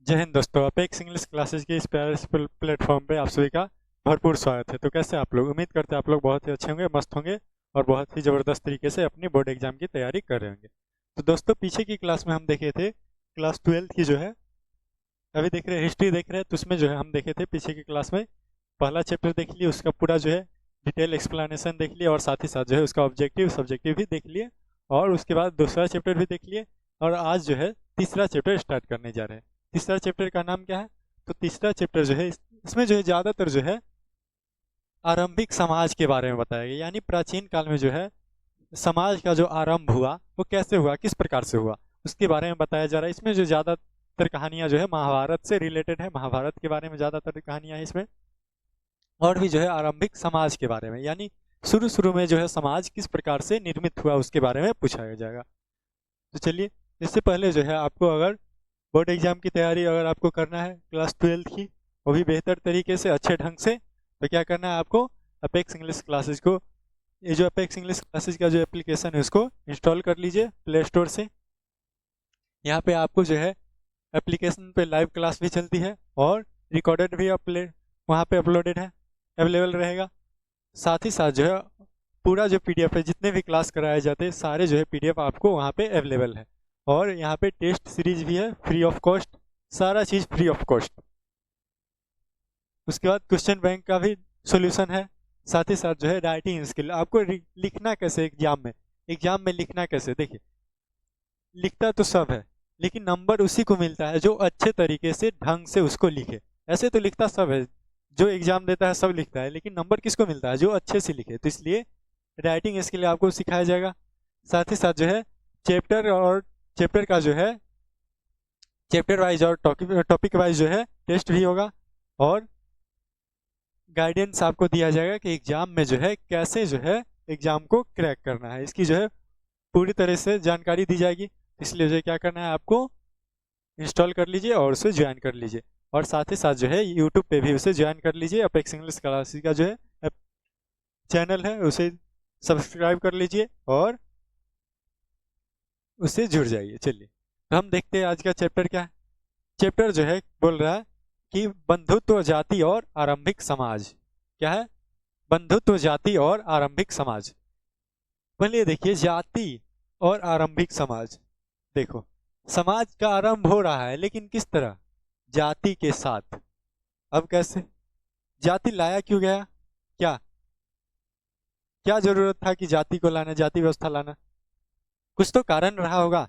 जय हिंद दोस्तों। Apex English classes के इस प्यारे से प्लेटफॉर्म पे आप सभी का भरपूर स्वागत है। तो कैसे आप लोग? उम्मीद करते हैं आप लोग बहुत ही अच्छे होंगे, मस्त होंगे और बहुत ही ज़बरदस्त तरीके से अपनी बोर्ड एग्जाम की तैयारी कर रहे होंगे। तो दोस्तों, पीछे की क्लास में हम देखे थे क्लास 12 की जो है, अभी देख रहे हैं हिस्ट्री देख रहे हैं, तो उसमें जो है हम देखे थे पीछे की क्लास में पहला चैप्टर देख लिए, उसका पूरा जो है डिटेल एक्सप्लेनेशन देख लिया और साथ ही साथ जो है उसका ऑब्जेक्टिव सब्जेक्टिव भी देख लिए और उसके बाद दूसरा चैप्टर भी देख लिए और आज जो है तीसरा चैप्टर स्टार्ट करने जा रहे हैं। तीसरा चैप्टर का नाम क्या है? तो तीसरा चैप्टर जो है इसमें जो है ज़्यादातर जो है आरंभिक समाज के बारे में बताया गया, यानी प्राचीन काल में जो है समाज का जो आरंभ हुआ वो कैसे हुआ, किस प्रकार से हुआ, उसके बारे में बताया जा रहा है। इसमें जो ज़्यादातर कहानियाँ जो है महाभारत से रिलेटेड है, महाभारत के बारे में ज़्यादातर कहानियाँ हैं इसमें। और भी जो है आरंभिक समाज के बारे में, यानी शुरू शुरू में जो है समाज किस प्रकार से निर्मित हुआ उसके बारे में पूछा जाएगा। तो चलिए, इससे पहले जो है आपको अगर बोर्ड एग्जाम की तैयारी अगर आपको करना है क्लास 12 की, वो भी बेहतर तरीके से अच्छे ढंग से, तो क्या करना है आपको? अपेक्स इंग्लिश क्लासेस को, ये जो अपेक्स इंग्लिश क्लासेस का जो एप्लीकेशन है उसको इंस्टॉल कर लीजिए प्ले स्टोर से। यहाँ पे आपको जो है एप्लीकेशन पे लाइव क्लास भी चलती है और रिकॉर्डेड भी अपलोड वहाँ पे अपलोडेड है, अवेलेबल रहेगा। साथ ही साथ जो है पूरा जो पीडीएफ है, जितने भी क्लास कराए जाते हैं सारे जो है पीडीएफ आपको वहाँ पे अवेलेबल है। और यहाँ पे टेस्ट सीरीज भी है फ्री ऑफ कॉस्ट, सारा चीज़ फ्री ऑफ कॉस्ट। उसके बाद क्वेश्चन बैंक का भी सॉल्यूशन है। साथ ही साथ जो है राइटिंग स्किल, आपको लिखना कैसे एग्जाम में लिखना कैसे, देखिए लिखता तो सब है लेकिन नंबर उसी को मिलता है जो अच्छे तरीके से ढंग से उसको लिखे। ऐसे तो लिखता सब है, जो एग्जाम देता है सब लिखता है, लेकिन नंबर किसको मिलता है? जो अच्छे से लिखे। तो इसलिए राइटिंग स्किल आपको सिखाया जाएगा। साथ ही साथ जो है चैप्टर का जो है चैप्टर वाइज और टॉपिक वाइज जो है टेस्ट भी होगा और गाइडेंस आपको दिया जाएगा कि एग्जाम में जो है कैसे जो है एग्जाम को क्रैक करना है, इसकी जो है पूरी तरह से जानकारी दी जाएगी। इसलिए जो है क्या करना है आपको, इंस्टॉल कर लीजिए और उसे ज्वाइन कर लीजिए। और साथ ही साथ जो है यूट्यूब पे भी उसे ज्वाइन कर लीजिए। अपेक्स इंग्लिश क्लासेस का जो है चैनल है उसे सब्सक्राइब कर लीजिए और उससे जुड़ जाइए। चलिए, तो हम देखते हैं आज का चैप्टर क्या है। चैप्टर जो है बोल रहा है कि बंधुत्व, जाति और आरंभिक समाज। क्या है? बंधुत्व, जाति और आरंभिक समाज। पहले देखिए जाति और आरंभिक समाज। देखो, समाज का आरंभ हो रहा है लेकिन किस तरह? जाति के साथ। अब कैसे? जाति लाया क्यों गया? क्या क्या जरूरत था कि जाति को लाना, जाति व्यवस्था लाना? कुछ तो कारण रहा होगा।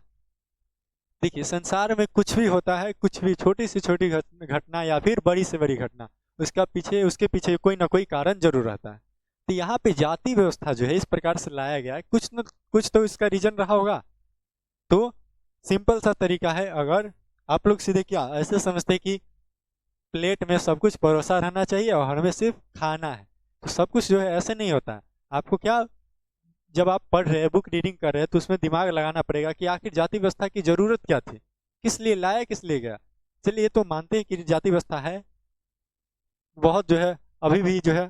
देखिए, संसार में कुछ भी होता है, कुछ भी छोटी से छोटी घटना या फिर बड़ी से बड़ी घटना, उसके पीछे कोई ना कोई कारण जरूर रहता है। तो यहाँ पे जाति व्यवस्था जो है इस प्रकार से लाया गया है, कुछ न कुछ तो इसका रीजन रहा होगा। तो सिंपल सा तरीका है, अगर आप लोग सीधे क्या ऐसे समझते कि प्लेट में सब कुछ परोसा रहना चाहिए और हमें सिर्फ खाना है, तो सब कुछ जो है ऐसे नहीं होता है। आपको क्या, जब आप पढ़ रहे हैं, बुक रीडिंग कर रहे हैं, तो उसमें दिमाग लगाना पड़ेगा कि आखिर जाति व्यवस्था की जरूरत क्या थी, किस लिए लाया, किस लिए गया। चलिए, ये तो मानते हैं कि जाति व्यवस्था है, बहुत जो है अभी भी जो है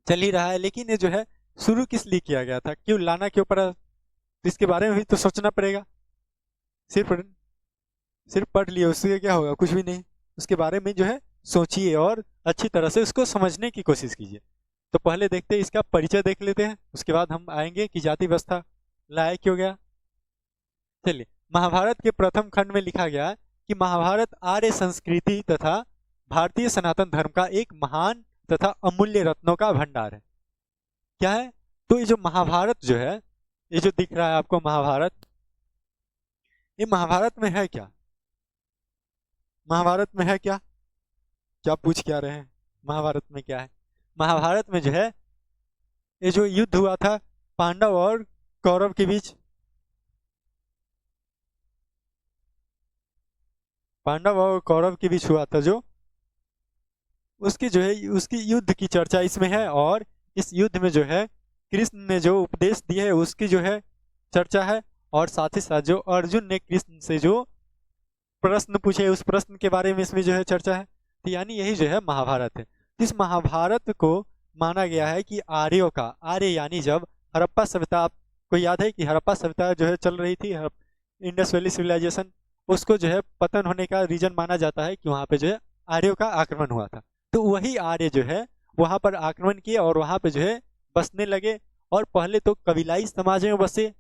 चल ही रहा है, लेकिन ये जो है शुरू किस लिए किया गया था, क्यों लाना क्यों पड़ा, तो इसके बारे में भी तो सोचना पड़ेगा। सिर्फ सिर्फ पढ़ लिए उससे क्या होगा? कुछ भी नहीं। उसके बारे में जो है सोचिए और अच्छी तरह से उसको समझने की कोशिश कीजिए। तो पहले देखते हैं, इसका परिचय देख लेते हैं, उसके बाद हम आएंगे कि जाति व्यवस्था लाया क्यों गया। चलिए, महाभारत के प्रथम खंड में लिखा गया है कि महाभारत आर्य संस्कृति तथा भारतीय सनातन धर्म का एक महान तथा अमूल्य रत्नों का भंडार है। क्या है? तो ये जो महाभारत जो है, ये जो दिख रहा है आपको महाभारत, ये महाभारत में है क्या? महाभारत में है क्या? क्या पूछ क्या रहे हैं? महाभारत में क्या है? महाभारत में जो है ये जो युद्ध हुआ था पांडव और कौरव के बीच, पांडव और कौरव के बीच हुआ था, जो उसकी जो है उसकी युद्ध की चर्चा इसमें है। और इस युद्ध में जो है कृष्ण ने जो उपदेश दिए है उसकी जो है चर्चा है। और साथ ही साथ जो अर्जुन ने कृष्ण से जो प्रश्न पूछे उस प्रश्न के बारे में इसमें जो है चर्चा है। तो यानी यही जो है महाभारत है। इस महाभारत को माना गया है कि आर्यों का, आर्य यानी जब हड़प्पा सभ्यता, आपको याद है कि हड़प्पा सभ्यता जो है चल रही थी, इंडस वैली सिविलाइजेशन, उसको जो है पतन होने का रीजन माना जाता है कि वहाँ पे जो है आर्यों का आक्रमण हुआ था। तो वही आर्य जो है वहाँ पर आक्रमण किए और वहाँ पे जो है बसने लगे। और पहले तो कबीलाई समाज में बसे,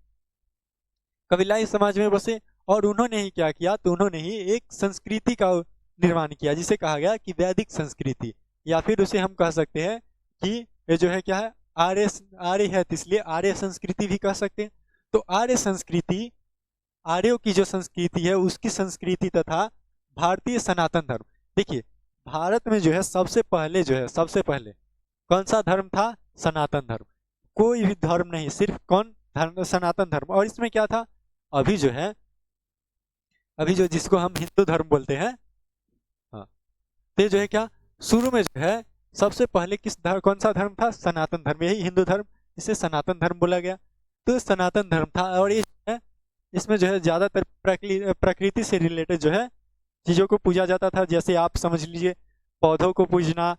कबीलाई समाज में बसे। और उन्होंने ही क्या किया, तो उन्होंने ही एक संस्कृति का निर्माण किया जिसे कहा गया कि वैदिक संस्कृति, या फिर उसे हम कह सकते हैं कि ये जो है क्या है, आर्य, आर्य है तो इसलिए आर्य संस्कृति भी कह सकते हैं। तो आर्य संस्कृति, आर्यों की जो संस्कृति है उसकी संस्कृति तथा भारतीय सनातन धर्म। देखिए भारत में जो है सबसे पहले जो है, सबसे पहले कौन सा धर्म था, सनातन धर्म। कोई भी धर्म नहीं, सिर्फ कौन, धर्म, सनातन धर्म। और इसमें क्या था, अभी जो है, अभी जो जिसको हम हिंदू धर्म बोलते हैं, हाँ, तो ये जो है क्या, शुरू में जो है सबसे पहले किस धर्म, कौन सा धर्म था, सनातन धर्म, यही हिंदू धर्म, इसे सनातन धर्म बोला गया। तो सनातन धर्म था। और ये जो है इसमें जो है ज्यादातर प्रकृति से रिलेटेड जो है चीजों को पूजा जाता था। जैसे आप समझ लीजिए पौधों को पूजना,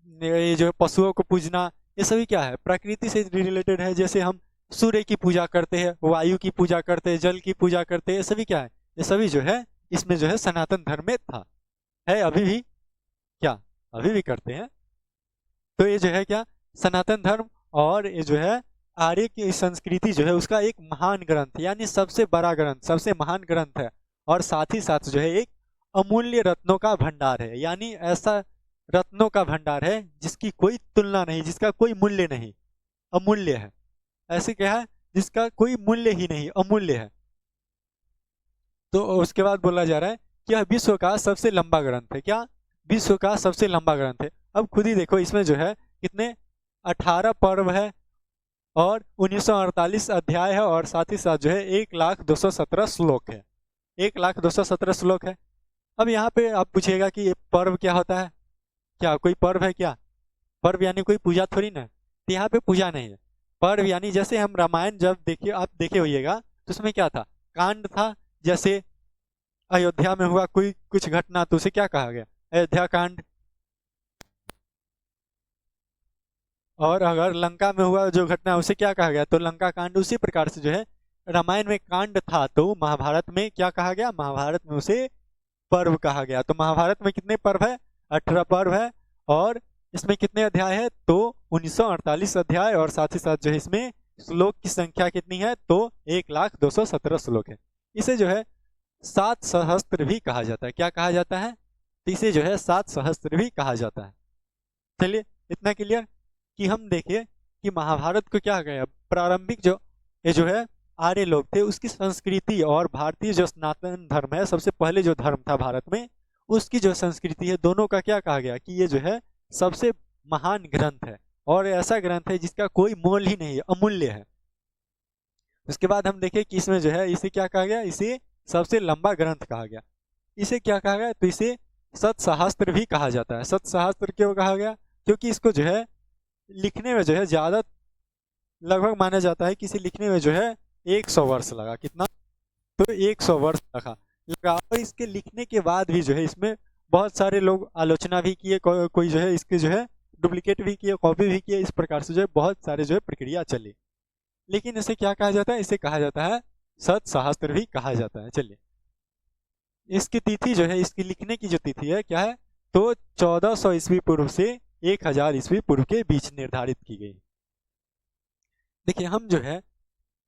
ये जो है पशुओं को पूजना, ये सभी क्या है, प्रकृति से रिलेटेड है। जैसे हम सूर्य की पूजा करते हैं, वायु की पूजा करते हैं, जल की पूजा करते हैं, ये सभी क्या है, ये सभी जो है इसमें जो है सनातन धर्म में था, है अभी भी क्या, अभी भी करते हैं। तो ये जो है क्या, सनातन धर्म। और ये जो है आर्य की संस्कृति जो है उसका एक महान ग्रंथ, यानी सबसे बड़ा ग्रंथ, सबसे महान ग्रंथ है। और साथ ही साथ जो है एक अमूल्य रत्नों का भंडार है, यानी ऐसा रत्नों का भंडार है जिसकी कोई तुलना नहीं, जिसका कोई मूल्य नहीं, अमूल्य है। ऐसे क्या है, जिसका कोई मूल्य ही नहीं, अमूल्य है। तो उसके बाद बोला जा रहा है कि यह विश्व का सबसे लंबा ग्रंथ है। क्या, विश्व का सबसे लंबा ग्रंथ है। अब खुद ही देखो इसमें जो है कितने, 18 पर्व है और 1948 अध्याय है, और साथ ही साथ जो है 1,02,17 श्लोक है, 1,02,17 श्लोक है। अब यहाँ पे आप पूछेगा कि ये पर्व क्या होता है, क्या कोई पर्व है क्या, पर्व यानी कोई पूजा थोड़ी ना। तो यहाँ पे पूजा नहीं है, पर्व यानी जैसे हम रामायण जब देखिए, आप देखे होइएगा तो उसमें क्या था, कांड था। जैसे अयोध्या में हुआ कोई कुछ घटना तो उसे क्या कहा गया, अयोध्या कांड। और अगर लंका में हुआ जो घटना उसे क्या कहा गया, तो लंका कांड। उसी प्रकार से जो है रामायण में कांड था तो महाभारत में क्या कहा गया, महाभारत में उसे पर्व कहा गया। तो महाभारत में कितने पर्व है, 18 पर्व है। और इसमें कितने अध्याय है, तो 1948 अध्याय। और साथ ही साथ जो है इसमें श्लोक की संख्या कितनी है, तो 1,02,17 श्लोक है। इसे जो है 7 सहस्त्र भी कहा जाता है। क्या कहा जाता है, तो इसे जो है 7 सहस्त्र भी कहा जाता है। चलिए इतना क्लियर कि हम देखिए कि महाभारत को क्या गया, प्रारंभिक जो ये जो है आर्य लोग थे उसकी संस्कृति, और भारतीय जो सनातन धर्म है, सबसे पहले जो धर्म था भारत में, उसकी जो संस्कृति है, दोनों का क्या कहा गया कि ये जो है सबसे महान ग्रंथ है। और ऐसा ग्रंथ है जिसका कोई मोल ही नहीं है, अमूल्य है। उसके बाद हम देखें कि इसमें जो है इसे क्या कहा गया, इसे सबसे लंबा ग्रंथ कहा गया। इसे क्या कहा गया, तो इसे सत्सहस्त्र भी कहा जाता है। सत्सहस्त्र क्यों कहा गया, क्योंकि इसको जो है लिखने में जो है ज्यादा, लगभग माना जाता है कि इसे लिखने में जो है 100 वर्ष लगा। कितना, तो 100 वर्ष लगा। और इसके लिखने के बाद भी जो है इसमें बहुत सारे लोग आलोचना भी किए, कोई जो है इसके जो है डुप्लीकेट भी किए, कॉपी भी किए। इस प्रकार से जो है बहुत सारे जो है प्रक्रिया चली। लेकिन इसे क्या कहा जाता है, इसे कहा जाता है सत्सहस्त्र भी कहा जाता है। चलिए इसकी तिथि जो है, इसकी लिखने की जो तिथि है क्या है, तो 1400 ईस्वी पूर्व से 1000 ईस्वी पूर्व के बीच निर्धारित की गई। देखिए हम जो है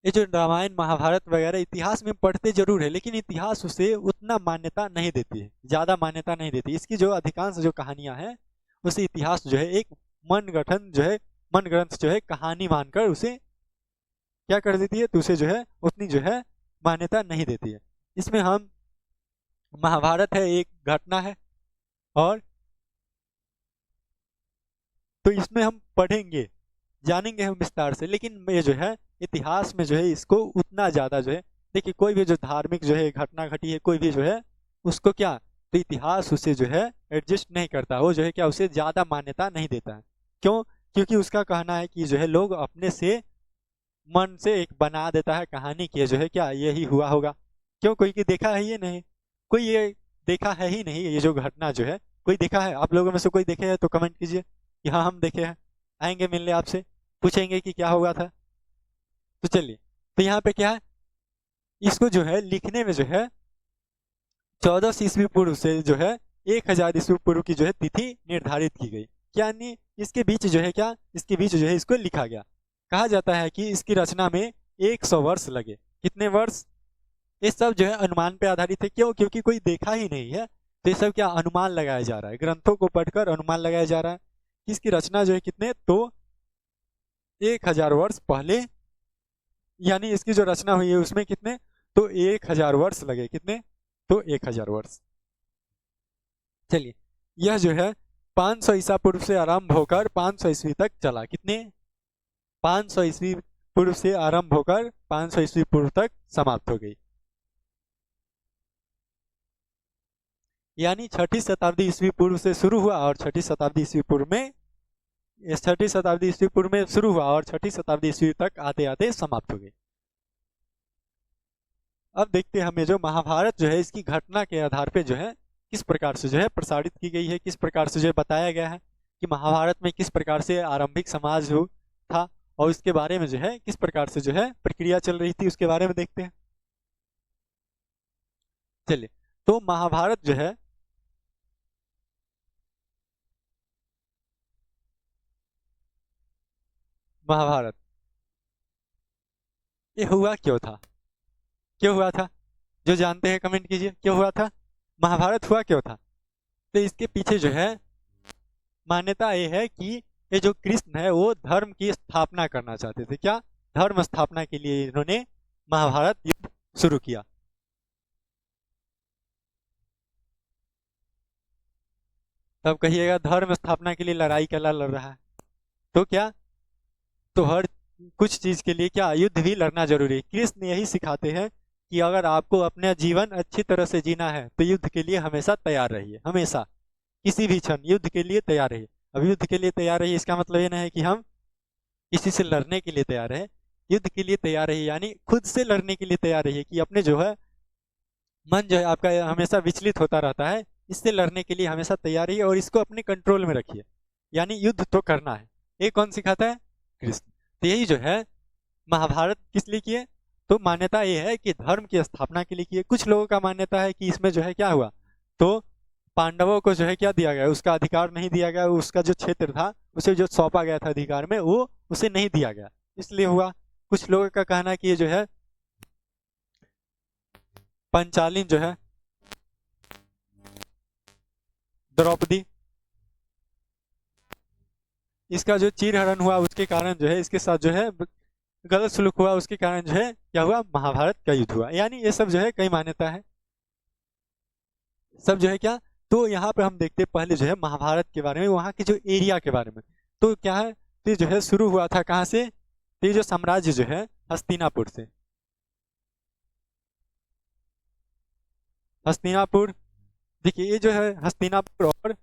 ये जो रामायण महाभारत वगैरह इतिहास में पढ़ते जरूर है, लेकिन इतिहास उसे उतना मान्यता नहीं देती है, ज्यादा मान्यता नहीं देती। इसकी जो अधिकांश जो कहानियां हैं उसे इतिहास जो है एक मन गठन जो है, मन ग्रंथ जो है कहानी मानकर उसे क्या कर देती है, तो उसे जो है उतनी जो है मान्यता नहीं देती है। इसमें हम, महाभारत है एक घटना है, और तो इसमें हम पढ़ेंगे, जानेंगे हम विस्तार से। लेकिन ये जो है इतिहास में जो है इसको उतना ज्यादा जो है, देखिए कोई भी जो धार्मिक जो है घटना घटी है, कोई भी जो है उसको क्या, तो इतिहास उसे जो है एडजस्ट नहीं करता, वो जो है क्या उसे ज्यादा मान्यता नहीं देता है। क्यों, क्योंकि उसका कहना है कि जो है लोग अपने से मन से एक बना देता है कहानी की, जो है क्या यही हुआ होगा। क्यों, कोई की देखा है ये नहीं, कोई ये देखा है ही नहीं, ये जो घटना जो है कोई देखा है, आप लोगों में से कोई देखे है तो कमेंट कीजिए कि हाँ हम देखे हैं। आएंगे मिलने आपसे, पूछेंगे कि क्या हुआ था। तो चलिए, तो यहाँ पे क्या है, इसको जो है लिखने में जो है 1400 ईस्वी पूर्व से जो है 1000 ईस्वी पूर्व की जो है तिथि निर्धारित की गई। यानी इसके बीच जो है क्या, इसके बीच जो है इसको लिखा गया। कहा जाता है कि इसकी रचना में 100 वर्ष लगे। कितने वर्ष? ये सब जो है अनुमान पे आधारित है। क्यों? क्योंकि कोई देखा ही नहीं है, तो ये सब क्या अनुमान लगाया जा रहा है, ग्रंथों को पढ़कर अनुमान लगाया जा रहा है कि इसकी रचना जो है कितने, तो 1000 वर्ष पहले, यानी इसकी जो रचना हुई है उसमें कितने, तो 1000 वर्ष लगे। कितने? तो 1000 वर्ष। चलिए, यह जो है 500 ईसा पूर्व से आरंभ होकर 500 ईस्वी तक चला। कितने? 500 ईस्वी पूर्व से आरंभ होकर 500 ईस्वी पूर्व तक समाप्त हो गई। यानी छठी शताब्दी ईस्वी पूर्व से शुरू हुआ और छठी शताब्दी ईस्वी पूर्व में, छठी शताब्दी ईस्वी पूर्व में शुरू हुआ और छठी शताब्दी ईस्वी तक आते आते समाप्त हो गई। अब देखते हैं हमें जो महाभारत जो है इसकी घटना के आधार पे जो है किस प्रकार से जो है प्रसारित की गई है, किस प्रकार से जो है बताया गया है कि महाभारत में किस प्रकार से आरंभिक समाज हो था, और उसके बारे में जो है किस प्रकार से जो है प्रक्रिया चल रही थी, उसके बारे में देखते हैं। चलिए, तो महाभारत जो है महाभारत ये हुआ क्यों था? क्यों हुआ था? जो जानते हैं कमेंट कीजिए, क्यों हुआ था? महाभारत हुआ क्यों था? तो इसके पीछे जो है मान्यता ये है कि ये जो कृष्ण है वो धर्म की स्थापना करना चाहते थे। क्या? धर्म स्थापना के लिए इन्होंने महाभारत युद्ध शुरू किया। तब कहिएगा धर्म स्थापना के लिए लड़ाई क्या लड़ रहा है, तो क्या, तो हर कुछ चीज के लिए क्या युद्ध भी लड़ना जरूरी है। कृष्ण यही सिखाते हैं कि अगर आपको अपना जीवन अच्छी तरह से जीना है तो युद्ध के लिए हमेशा तैयार रहिए, हमेशा किसी भी क्षण युद्ध के लिए तैयार रहिए। अब युद्ध के लिए तैयार रहिए इसका मतलब ये नहीं है कि हम किसी से लड़ने के लिए तैयार है, युद्ध के लिए तैयार रहिए यानी खुद से लड़ने के लिए तैयार रहिए कि अपने जो है मन जो है आपका हमेशा विचलित होता रहता है, इससे लड़ने के लिए हमेशा तैयार रहिए और इसको अपने कंट्रोल में रखिए। यानी युद्ध तो करना है। ये कौन सिखाता है? कृष्ण। तो यही जो है महाभारत किस लिए किए, तो मान्यता ये है कि धर्म की स्थापना के लिए किए। कुछ लोगों का मान्यता है कि इसमें जो है क्या हुआ, तो पांडवों को जो है क्या दिया गया, उसका अधिकार नहीं दिया गया, उसका जो क्षेत्र था उसे जो सौंपा गया था अधिकार में वो उसे नहीं दिया गया, इसलिए हुआ। कुछ लोगों का कहना है कि ये जो है पंचालिन जो है द्रौपदी, इसका जो चीरहरण हुआ उसके कारण जो है इसके साथ जो है गलत सलूक हुआ, उसके कारण जो है क्या हुआ, महाभारत का युद्ध हुआ। यानी ये सब जो है कई मान्यता है, सब जो है क्या। तो यहाँ पे हम देखते हैं पहले जो है महाभारत के बारे में, वहाँ के जो एरिया के बारे में। तो क्या है, तो ये जो है शुरू हुआ था कहाँ से, तो ये जो साम्राज्य जो है हस्तिनापुर से। हस्तिनापुर, देखिए ये जो है हस्तिनापुर और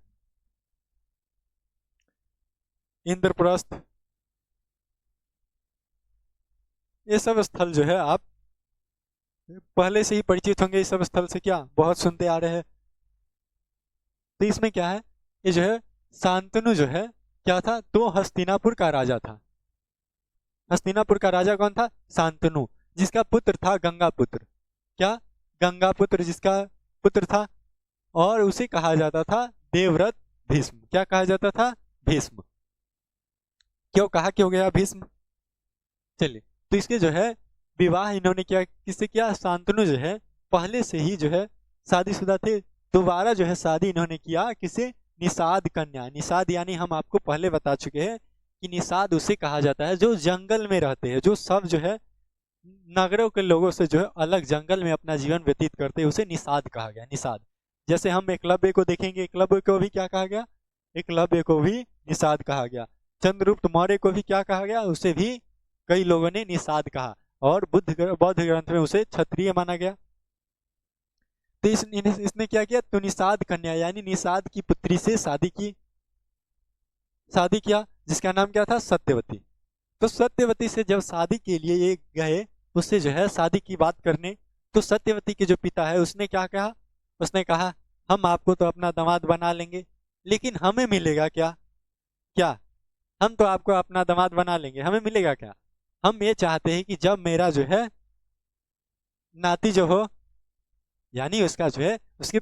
इंद्रप्रस्थ, ये सब स्थल जो है आप पहले से ही परिचित होंगे। इस सब स्थल से क्या बहुत सुनते आ रहे हैं। तो इसमें क्या है, ये जो है शांतनु जो है क्या था, तो हस्तिनापुर का राजा था। हस्तिनापुर का राजा कौन था? शांतनु, जिसका पुत्र था गंगापुत्र। क्या? गंगापुत्र जिसका पुत्र था, और उसे कहा जाता था देवव्रत भीष्म। क्या कहा जाता था? भीष्म। क्यों कहा, क्यों गया भीष्म? चलिए, तो इसके जो है विवाह इन्होंने क्या किससे किया, शांतनु जो है पहले से ही जो है शादीशुदा थे, दोबारा जो है शादी इन्होंने किया किसे, निषाद कन्या। निषाद यानी हम आपको पहले बता चुके हैं कि निषाद उसे कहा जाता है जो जंगल में रहते हैं, जो सब जो है नगरों के लोगों से जो है अलग जंगल में अपना जीवन व्यतीत करते हैं, उसे निषाद कहा गया। निषाद, जैसे हम एकलव्य को देखेंगे, एकलव्य को भी क्या कहा गया, एकलव्य को भी निषाद कहा गया। चंद्रगुप्त मौर्य को भी क्या कहा गया, उसे भी कई लोगों ने निषाद कहा, और बौद्ध ग्रंथ में उसे क्षत्रिय माना गया। तो इसने क्या किया, तो निषाद कन्या यानी निषाद की पुत्री से शादी किया, जिसका नाम क्या था, सत्यवती। तो सत्यवती से जब शादी के लिए ये गए, उससे जो है शादी की बात करने, तो सत्यवती के जो पिता है उसने क्या कहा, उसने कहा हम आपको तो अपना दामाद बना लेंगे, लेकिन हमें मिलेगा क्या, क्या हम तो आपको अपना दामाद बना लेंगे, हमें मिलेगा क्या? हम ये चाहते हैं कि जब मेरा जो है नाती जो हो, यानी उसका जो है उसकी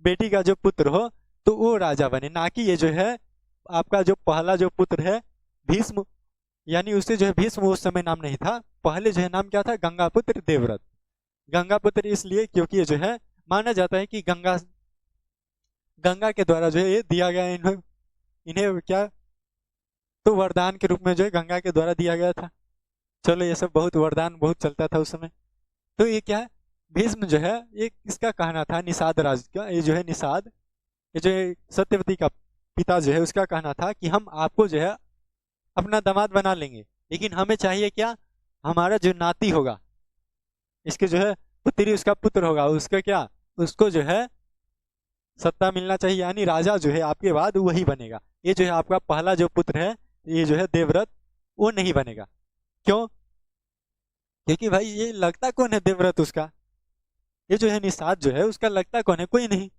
बेटी का जो पुत्र हो, तो वो राजा बने, ना कि ये जो है आपका जो पहला जो पुत्र है भीष्म, यानी उसे जो है भीष्म उस समय नाम नहीं था, पहले जो है नाम क्या था, गंगापुत्र देवव्रत। गंगापुत्र इसलिए क्योंकि ये जो है माना जाता है कि गंगा गंगा के द्वारा जो है ये दिया गया इन्हें इन्हें क्या, तो वरदान के रूप में जो है गंगा के द्वारा दिया गया था। चलो ये सब बहुत वरदान बहुत चलता था उस समय। तो ये क्या है, भीष्म जो है ये इसका कहना था निषाद राज का, ये जो है निषाद, ये जो है सत्यवती का पिता जो है उसका कहना था कि हम आपको जो है अपना दामाद बना लेंगे, लेकिन हमें चाहिए क्या, हमारा जो नाती होगा, इसके जो है पुत्री उसका पुत्र होगा, उसका क्या, उसको जो है सत्ता मिलना चाहिए, यानी राजा जो है आपके बाद वही बनेगा। ये जो है आपका पहला जो पुत्र है, ये जो है देवव्रत, वो नहीं बनेगा। क्यों? क्योंकि भाई ये लगता कौन है देवव्रत उसका, ये जो है निषाद जो है उसका लगता कौन है, कोई नहीं।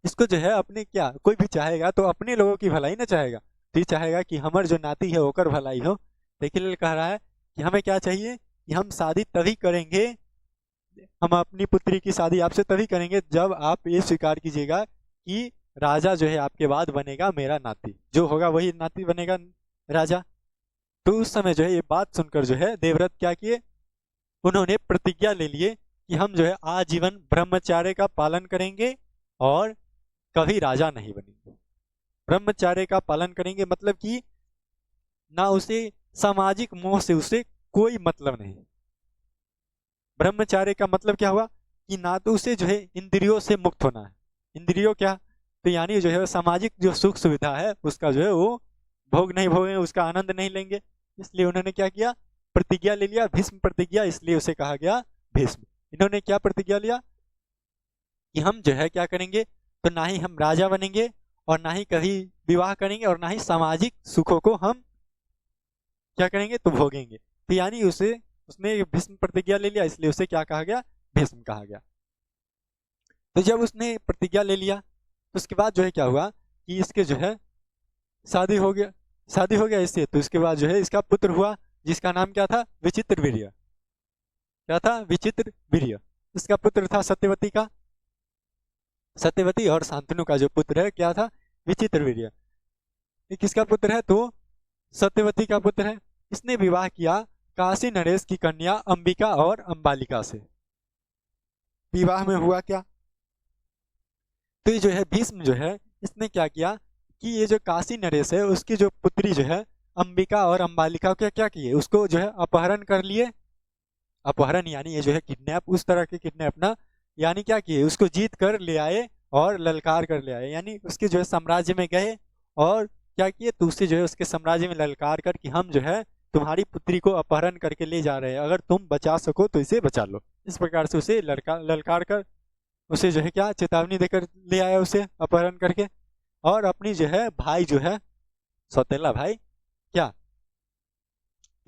इसको जो है अपने क्या, कोई भी चाहेगा तो अपने लोगों की भलाई ना चाहेगा, तो ये चाहेगा कि हमार जो नाती है होकर भलाई हो। देखिए लिए कह रहा है कि हमें क्या चाहिए, कि हम शादी तभी करेंगे, हम अपनी पुत्री की शादी आपसे तभी करेंगे जब आप ये स्वीकार कीजिएगा कि राजा जो है आपके बाद बनेगा मेरा नाती, जो होगा वही नाती बनेगा राजा। तो उस समय जो है ये बात सुनकर जो है देवव्रत क्या किए, उन्होंने प्रतिज्ञा ले लिए कि हम जो है आजीवन ब्रह्मचार्य का पालन करेंगे और कभी राजा नहीं बनेंगे। ब्रह्मचार्य का पालन करेंगे मतलब कि ना उसे सामाजिक मोह से उसे कोई मतलब नहीं। ब्रह्मचार्य का मतलब क्या हुआ, कि ना तो उसे जो है इंद्रियों से मुक्त होना है, इंद्रियों क्या, तो यानी जो है सामाजिक जो सुख सुविधा है उसका जो है वो भोग नहीं भोगेंगे, उसका आनंद नहीं लेंगे। इसलिए उन्होंने क्या किया, प्रतिज्ञा ले लिया, भीष्म प्रतिज्ञा, इसलिए उसे कहा गया भीष्म। इन्होंने क्या प्रतिज्ञा लिया, कि हम जो है क्या करेंगे, तो ना ही हम राजा बनेंगे और ना ही कभी विवाह करेंगे और ना ही सामाजिक सुखों को हम क्या करेंगे, तो भोगेंगे। तो यानी उसे उसने भीष्म प्रतिज्ञा ले लिया, इसलिए उसे क्या कहा गया, भीष्म कहा गया। तो जब उसने प्रतिज्ञा ले लिया तो उसके बाद जो है क्या हुआ, कि इसके जो है शादी हो गया, शादी हो गया इससे, तो इसके बाद जो है इसका पुत्र हुआ, जिसका नाम क्या था, विचित्र वीर्य। क्या था, विचित्र वीर्य। इसका पुत्र था सत्यवती का, सत्यवती और शांतनु का जो पुत्र है क्या था, विचित्र वीर्य। ये किसका पुत्र है, तो सत्यवती का पुत्र है। इसने विवाह किया काशी नरेश की कन्या अंबिका और अंबालिका से। विवाह में हुआ क्या, तो ये जो है भीष्म जो है इसने क्या किया, कि ये जो काशी नरेश है उसकी जो पुत्री जो है अंबिका और अंबालिका को क्या किए, उसको जो है अपहरण कर लिए। अपहरण यानी ये जो है किडनैप, उस तरह के किडनैप ना, यानी क्या किए, उसको जीत कर ले आए और ललकार कर ले आए, यानी उसके जो है साम्राज्य में गए और क्या किए, तो उसे जो है उसके साम्राज्य में ललकार कर कि हम जो है तुम्हारी पुत्री को अपहरण करके ले जा रहे हैं, अगर तुम बचा सको तो इसे बचा लो। इस प्रकार से उसे लड़का ललकार कर उसे जो है क्या चेतावनी देकर ले आया उसे अपहरण करके, और अपनी जो है भाई जो है सौतेला भाई क्या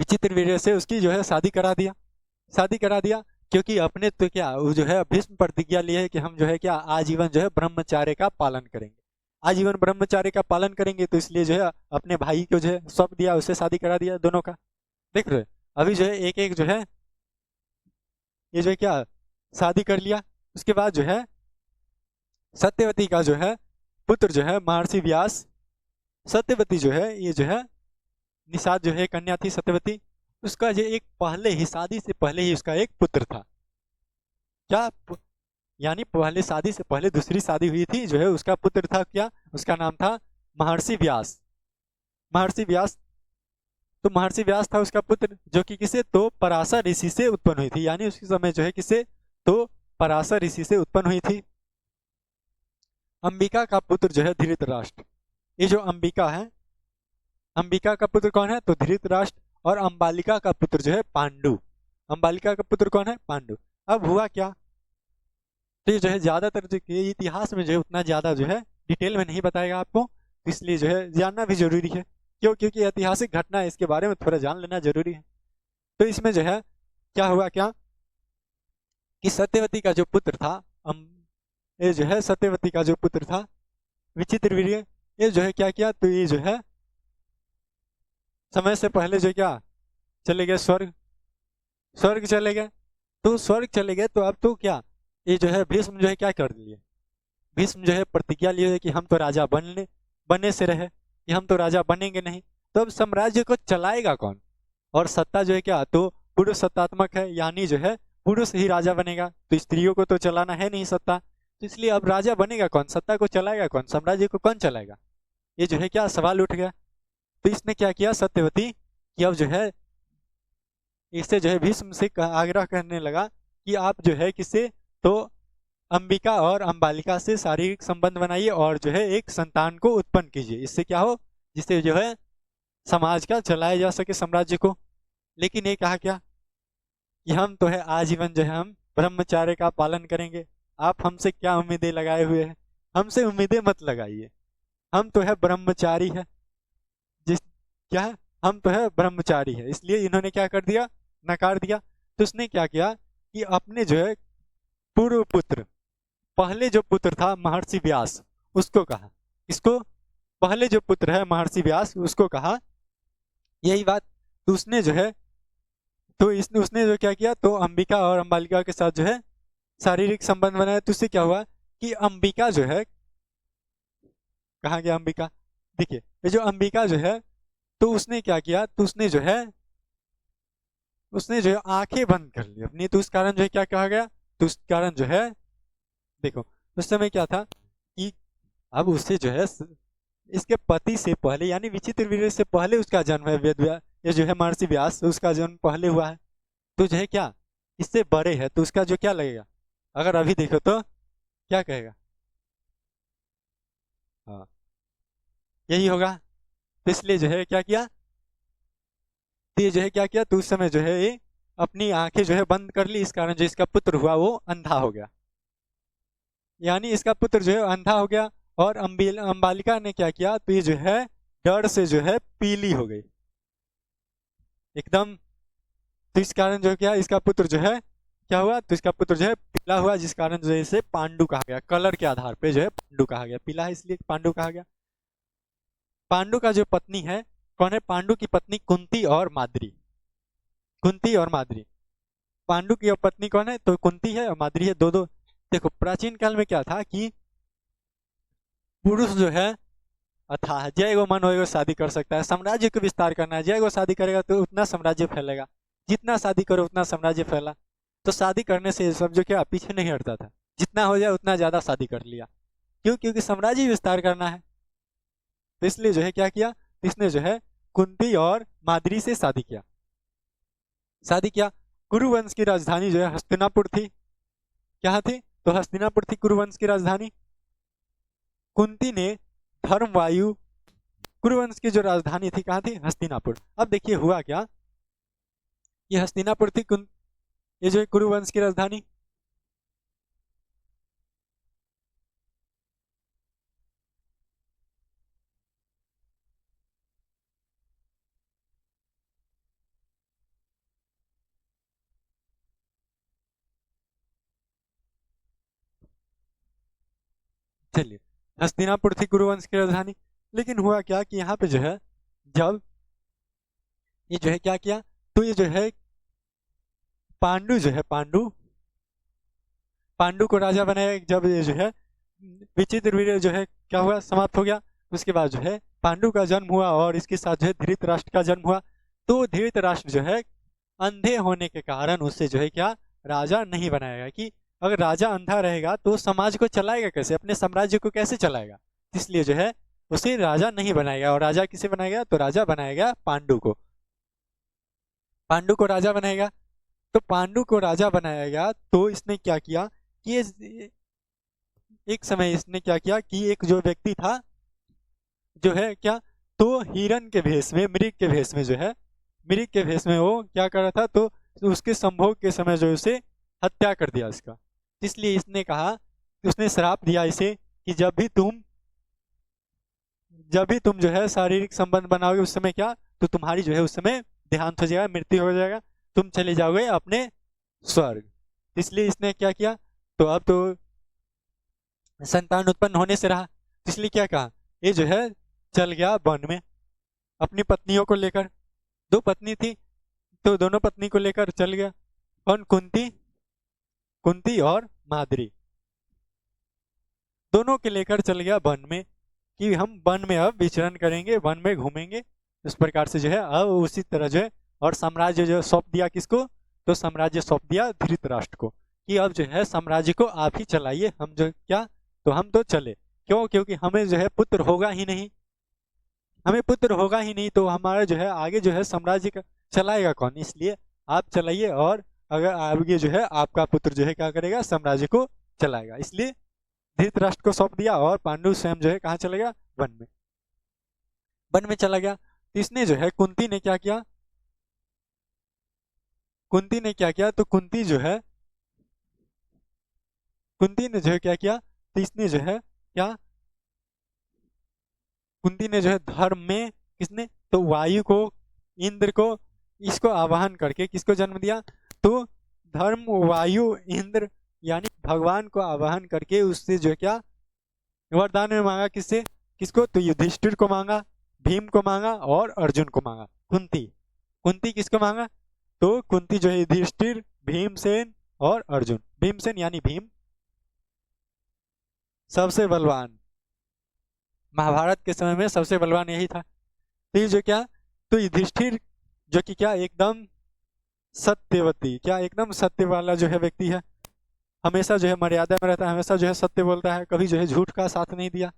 विचित्र वीर्य से उसकी जो है शादी करा दिया, शादी करा दिया। क्योंकि अपने तो क्या वो जो है भीष्म प्रतिज्ञा लिए है कि हम जो है क्या आजीवन जो है ब्रह्मचार्य का पालन करेंगे, आजीवन ब्रह्मचार्य का पालन करेंगे, तो इसलिए जो है अपने भाई को जो है सौंप दिया, उससे शादी करा दिया दोनों का। देख रहे हो? अभी जो है एक एक जो है ये जो है क्या शादी कर लिया। उसके बाद जो है सत्यवती का जो है पुत्र जो है महर्षि व्यास, सत्यवती जो है ये जो है निषाद जो है कन्या थी सत्यवती, उसका जो एक पहले ही शादी से पहले ही उसका एक पुत्र था। क्या यानी पहले शादी से पहले दूसरी शादी हुई थी, जो है उसका पुत्र था क्या, उसका नाम था महर्षि व्यास। महर्षि व्यास, तो महर्षि व्यास था उसका पुत्र, जो कि किसे, तो पराशर ऋषि से उत्पन्न हुई थी, यानी उसी समय जो है किसे, तो पराशर ऋषि से उत्पन्न हुई थी। अंबिका का पुत्र जो है धृतराष्ट्र। ये जो अंबिका है, अंबिका का पुत्र कौन है, तो धृतराष्ट्र, और अंबालिका का पुत्र जो है पांडु। अंबालिका का पुत्र कौन है, पांडु। अब हुआ क्या, तो ये जो है ज्यादातर जो कि इतिहास में जो है उतना ज्यादा जो है डिटेल में नहीं बताएगा आपको, तो इसलिए जो है जानना भी जरूरी है। क्यों? क्योंकि ऐतिहासिक घटना है, इसके बारे में थोड़ा जान लेना जरूरी है। तो इसमें जो है क्या हुआ क्या, कि सत्यवती का जो पुत्र था ये जो है सत्यवती का जो पुत्र था विचित्र वीर्य, ये जो है क्या किया, तो ये जो है समय से पहले जो क्या चले गए स्वर्ग, स्वर्ग चले गए। तो स्वर्ग चले गए, तो अब तो क्या, ये जो है भीष्म जो है क्या कर लिए, भीष्म जो है प्रतिज्ञा लिए कि हम तो राजा बनने बने से रहे, कि हम तो राजा बनेंगे नहीं। तो अब साम्राज्य को चलाएगा कौन, और सत्ता जो है क्या, तो पुरुष सत्तात्मक है, यानी जो है पुरुष ही राजा बनेगा, तो स्त्रियों को तो चलाना है नहीं सत्ता, तो इसलिए अब राजा बनेगा कौन, सत्ता को चलाएगा कौन, साम्राज्य को कौन चलाएगा, ये जो है क्या सवाल उठ गया। तो इसने क्या किया सत्यवती, कि अब जो है इससे जो है भीष्म से आग्रह करने लगा कि आप जो है किससे, तो अंबिका और अंबालिका से शारीरिक संबंध बनाइए और जो है एक संतान को उत्पन्न कीजिए, इससे क्या हो, जिससे जो है समाज का चलाया जा सके साम्राज्य को। लेकिन ये कहा क्या, कि हम तो है आजीवन जो है हम ब्रह्मचार्य का पालन करेंगे, आप हमसे क्या उम्मीदें लगाए हुए हैं, हमसे उम्मीदें मत लगाइए, हम तो है ब्रह्मचारी है, जिस क्या है, हम तो है ब्रह्मचारी है, इसलिए इन्होंने क्या कर दिया, नकार दिया। तो उसने क्या किया कि अपने जो है पूर्व पुत्र, पहले जो पुत्र था महर्षि व्यास, उसको कहा, इसको पहले जो पुत्र है महर्षि व्यास उसको कहा यही बात। तो उसने जो है, तो इसने उसने जो क्या किया, तो अंबिका और अंबालिका के साथ जो है शारीरिक संबंध बनाया। तो उससे क्या हुआ कि अंबिका जो है, कहाँ गया अंबिका, देखिए ये जो अंबिका जो है, तो उसने क्या किया, तो उसने जो है आंखें बंद कर ली अपनी, तो उस कारण जो है क्या कहा गया, तो उस कारण जो है देखो उस समय क्या था कि अब उससे जो है इसके पति से पहले यानी विचित्र वीर्य से पहले उसका जन्म है, वेद ये जो है महर्षि व्यास उसका जन्म पहले हुआ है, तो जो है क्या इससे बड़े है, तो उसका जो क्या लगेगा, अगर अभी देखो तो क्या कहेगा, हाँ यही होगा। तो इसलिए जो है क्या किया, तो ये जो है क्या किया, तो उस समय जो है ये अपनी आंखें जो है बंद कर ली, इस कारण जो इसका पुत्र हुआ वो अंधा हो गया, यानी इसका पुत्र जो है अंधा हो गया। और अंबालिका ने क्या किया, तो ये जो है डर से जो है पीली हो गई एकदम, तो इस कारण जो क्या इसका पुत्र जो है क्या हुआ, तो इसका पुत्र जो है पीला हुआ, जिस कारण जो है इसे पांडु कहा गया, कलर के आधार पे जो है पांडु कहा गया, पीला है इसलिए पांडु कहा गया। पांडु का जो पत्नी है कौन है, पांडु की पत्नी कुंती और माद्री, कुंती और माद्री, पांडु की पत्नी कौन है, तो कुंती है और माद्री है, दो दो। देखो प्राचीन काल में क्या था कि पुरुष जो है अथाह जय गो मन होएगा शादी कर सकता है, साम्राज्य को विस्तार करना है, जय गो शादी करेगा तो उतना साम्राज्य फैलेगा, जितना शादी करो उतना साम्राज्य फैला, तो शादी करने से ये सब जो क्या पीछे नहीं हटता था, जितना हो जाए उतना ज्यादा शादी कर लिया, क्यों, क्योंकि साम्राज्य विस्तार करना है। तो इसलिए जो है क्या किया, इसने जो है कुंती और माद्री से शादी किया, शादी किया। कुरुवंश की राजधानी जो है हस्तिनापुर थी, क्या थी, तो हस्तिनापुर थी कुरुवंश की राजधानी। कुंती ने धर्मवायु, कुरुवंश की जो राजधानी थी कहाँ थी, हस्तिनापुर। अब देखिए हुआ क्या, ये हस्तिनापुर थी ये जो है कुरुवंश की राजधानी, चलिए हस्तिनापुर थी कुरुवंश की राजधानी। लेकिन हुआ क्या कि यहाँ पे जो है जब ये जो है क्या किया, तो ये जो है पांडु जो है पांडु पांडु को राजा बनाया, जब ये जो है विचित्र वीर्य जो है क्या हुआ, समाप्त हो गया। उसके बाद जो है पांडु का जन्म हुआ और इसके साथ जो है धृतराष्ट्र का जन्म हुआ। तो धृतराष्ट्र जो है अंधे होने के कारण उससे जो है क्या राजा नहीं बनाया गया, कि अगर राजा अंधा रहेगा तो समाज को चलाएगा कैसे, अपने साम्राज्य को कैसे चलाएगा, इसलिए जो है उसे राजा नहीं बनाएगा। और राजा किसे बनाएगा, तो राजा बनाएगा पांडु को, पांडु को राजा बनाएगा। तो पांडु को राजा बनाया गया, तो इसने क्या किया कि एक समय इसने क्या किया कि एक जो व्यक्ति था जो है क्या, तो हिरण के भेष में, मृग के भेष में जो है, मृग के भेष में वो क्या कर रहा था, तो उसके संभोग के समय जो उसे हत्या कर दिया इसका। इसलिए इसने कहा, उसने श्राप दिया इसे कि जब भी तुम जो है शारीरिक संबंध बनाओगे उस समय क्या, तो तुम्हारी जो है उस समय देहांत हो जाएगा, मृत्यु हो जाएगा, तुम चले जाओगे अपने स्वर्ग। इसलिए इसने क्या किया, तो अब तो संतान उत्पन्न होने से रहा, इसलिए क्या कहा, ये जो है चल गया वन में अपनी पत्नियों को लेकर, दो पत्नी थी तो दोनों पत्नी को लेकर चल गया। कौन, कुंती कुंती और माद्री दोनों के लेकर चल गया वन में कि हम वन में अब विचरण करेंगे, वन में घूमेंगे। इस प्रकार से जो है अब उसी तरह जो है, और साम्राज्य जो सौंप दिया किसको, तो साम्राज्य सौंप दिया धृतराष्ट्र को कि अब जो है साम्राज्य को आप ही चलाइए, हम जो क्या, तो हम तो चले। क्यों? क्योंकि हमें जो है पुत्र होगा ही नहीं, हमें पुत्र होगा ही नहीं, तो हमारा जो है आगे जो है साम्राज्य का चलाएगा कौन, इसलिए आप चलाइए, और अगर आगे जो है आपका पुत्र जो है क्या करेगा, साम्राज्य को चलाएगा। इसलिए धृतराष्ट्र को सौंप दिया और पांडु स्वयं जो है कहाँ चला गया, वन में, वन में चला गया। तो इसने जो है कुंती ने क्या किया, कुंती ने क्या किया, तो कुंती जो है, कुंती ने जो है क्या किया, तो इसने जो है क्या, कुंती ने जो है धर्म में किसने, तो वायु को, इंद्र को, इसको आवाहन करके किसको जन्म दिया, तो धर्म, वायु, इंद्र यानी भगवान को आवाहन करके उससे जो है क्या वरदान में मांगा, किससे, किसको, तो युधिष्ठिर को मांगा, भीम को मांगा और अर्जुन को मांगा। कुंती, कुंती किसको मांगा, तो कुंती जो है युधिष्ठिर, भीमसेन और अर्जुन। भीमसेन यानी भीम सबसे बलवान, महाभारत के समय में सबसे बलवान यही था। तो ये जो क्या, तो युधिष्ठिर जो कि क्या एकदम सत्यवती, क्या एकदम सत्य वाला जो है व्यक्ति है, हमेशा जो है मर्यादा में रहता है, हमेशा जो है सत्य बोलता है, कभी जो है झूठ का साथ नहीं दिया।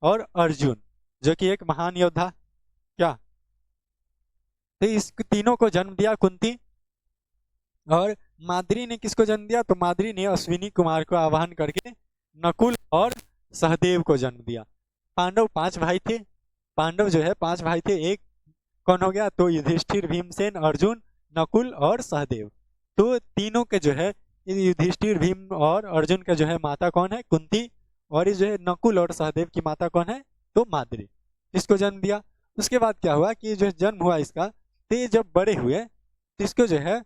और अर्जुन जो कि एक महान योद्धा, क्या, तो इस तीनों को जन्म दिया कुंती। और माद्री ने किसको जन्म दिया, तो माद्री ने अश्विनी कुमार को आवाहन करके नकुल और सहदेव को जन्म दिया। पांडव 5 भाई थे, पांडव जो है 5 भाई थे, एक कौन हो गया, तो युधिष्ठिर, भीमसेन, अर्जुन, नकुल और सहदेव। तो तीनों के जो है युधिष्ठिर, भीम और अर्जुन का जो है माता कौन है, कुंती, और इस जो है नकुल और सहदेव की माता कौन है, तो माद्री, इसको जन्म दिया। उसके बाद क्या हुआ कि जो जन्म हुआ इसका, तो ये जब बड़े हुए तो इसको जो है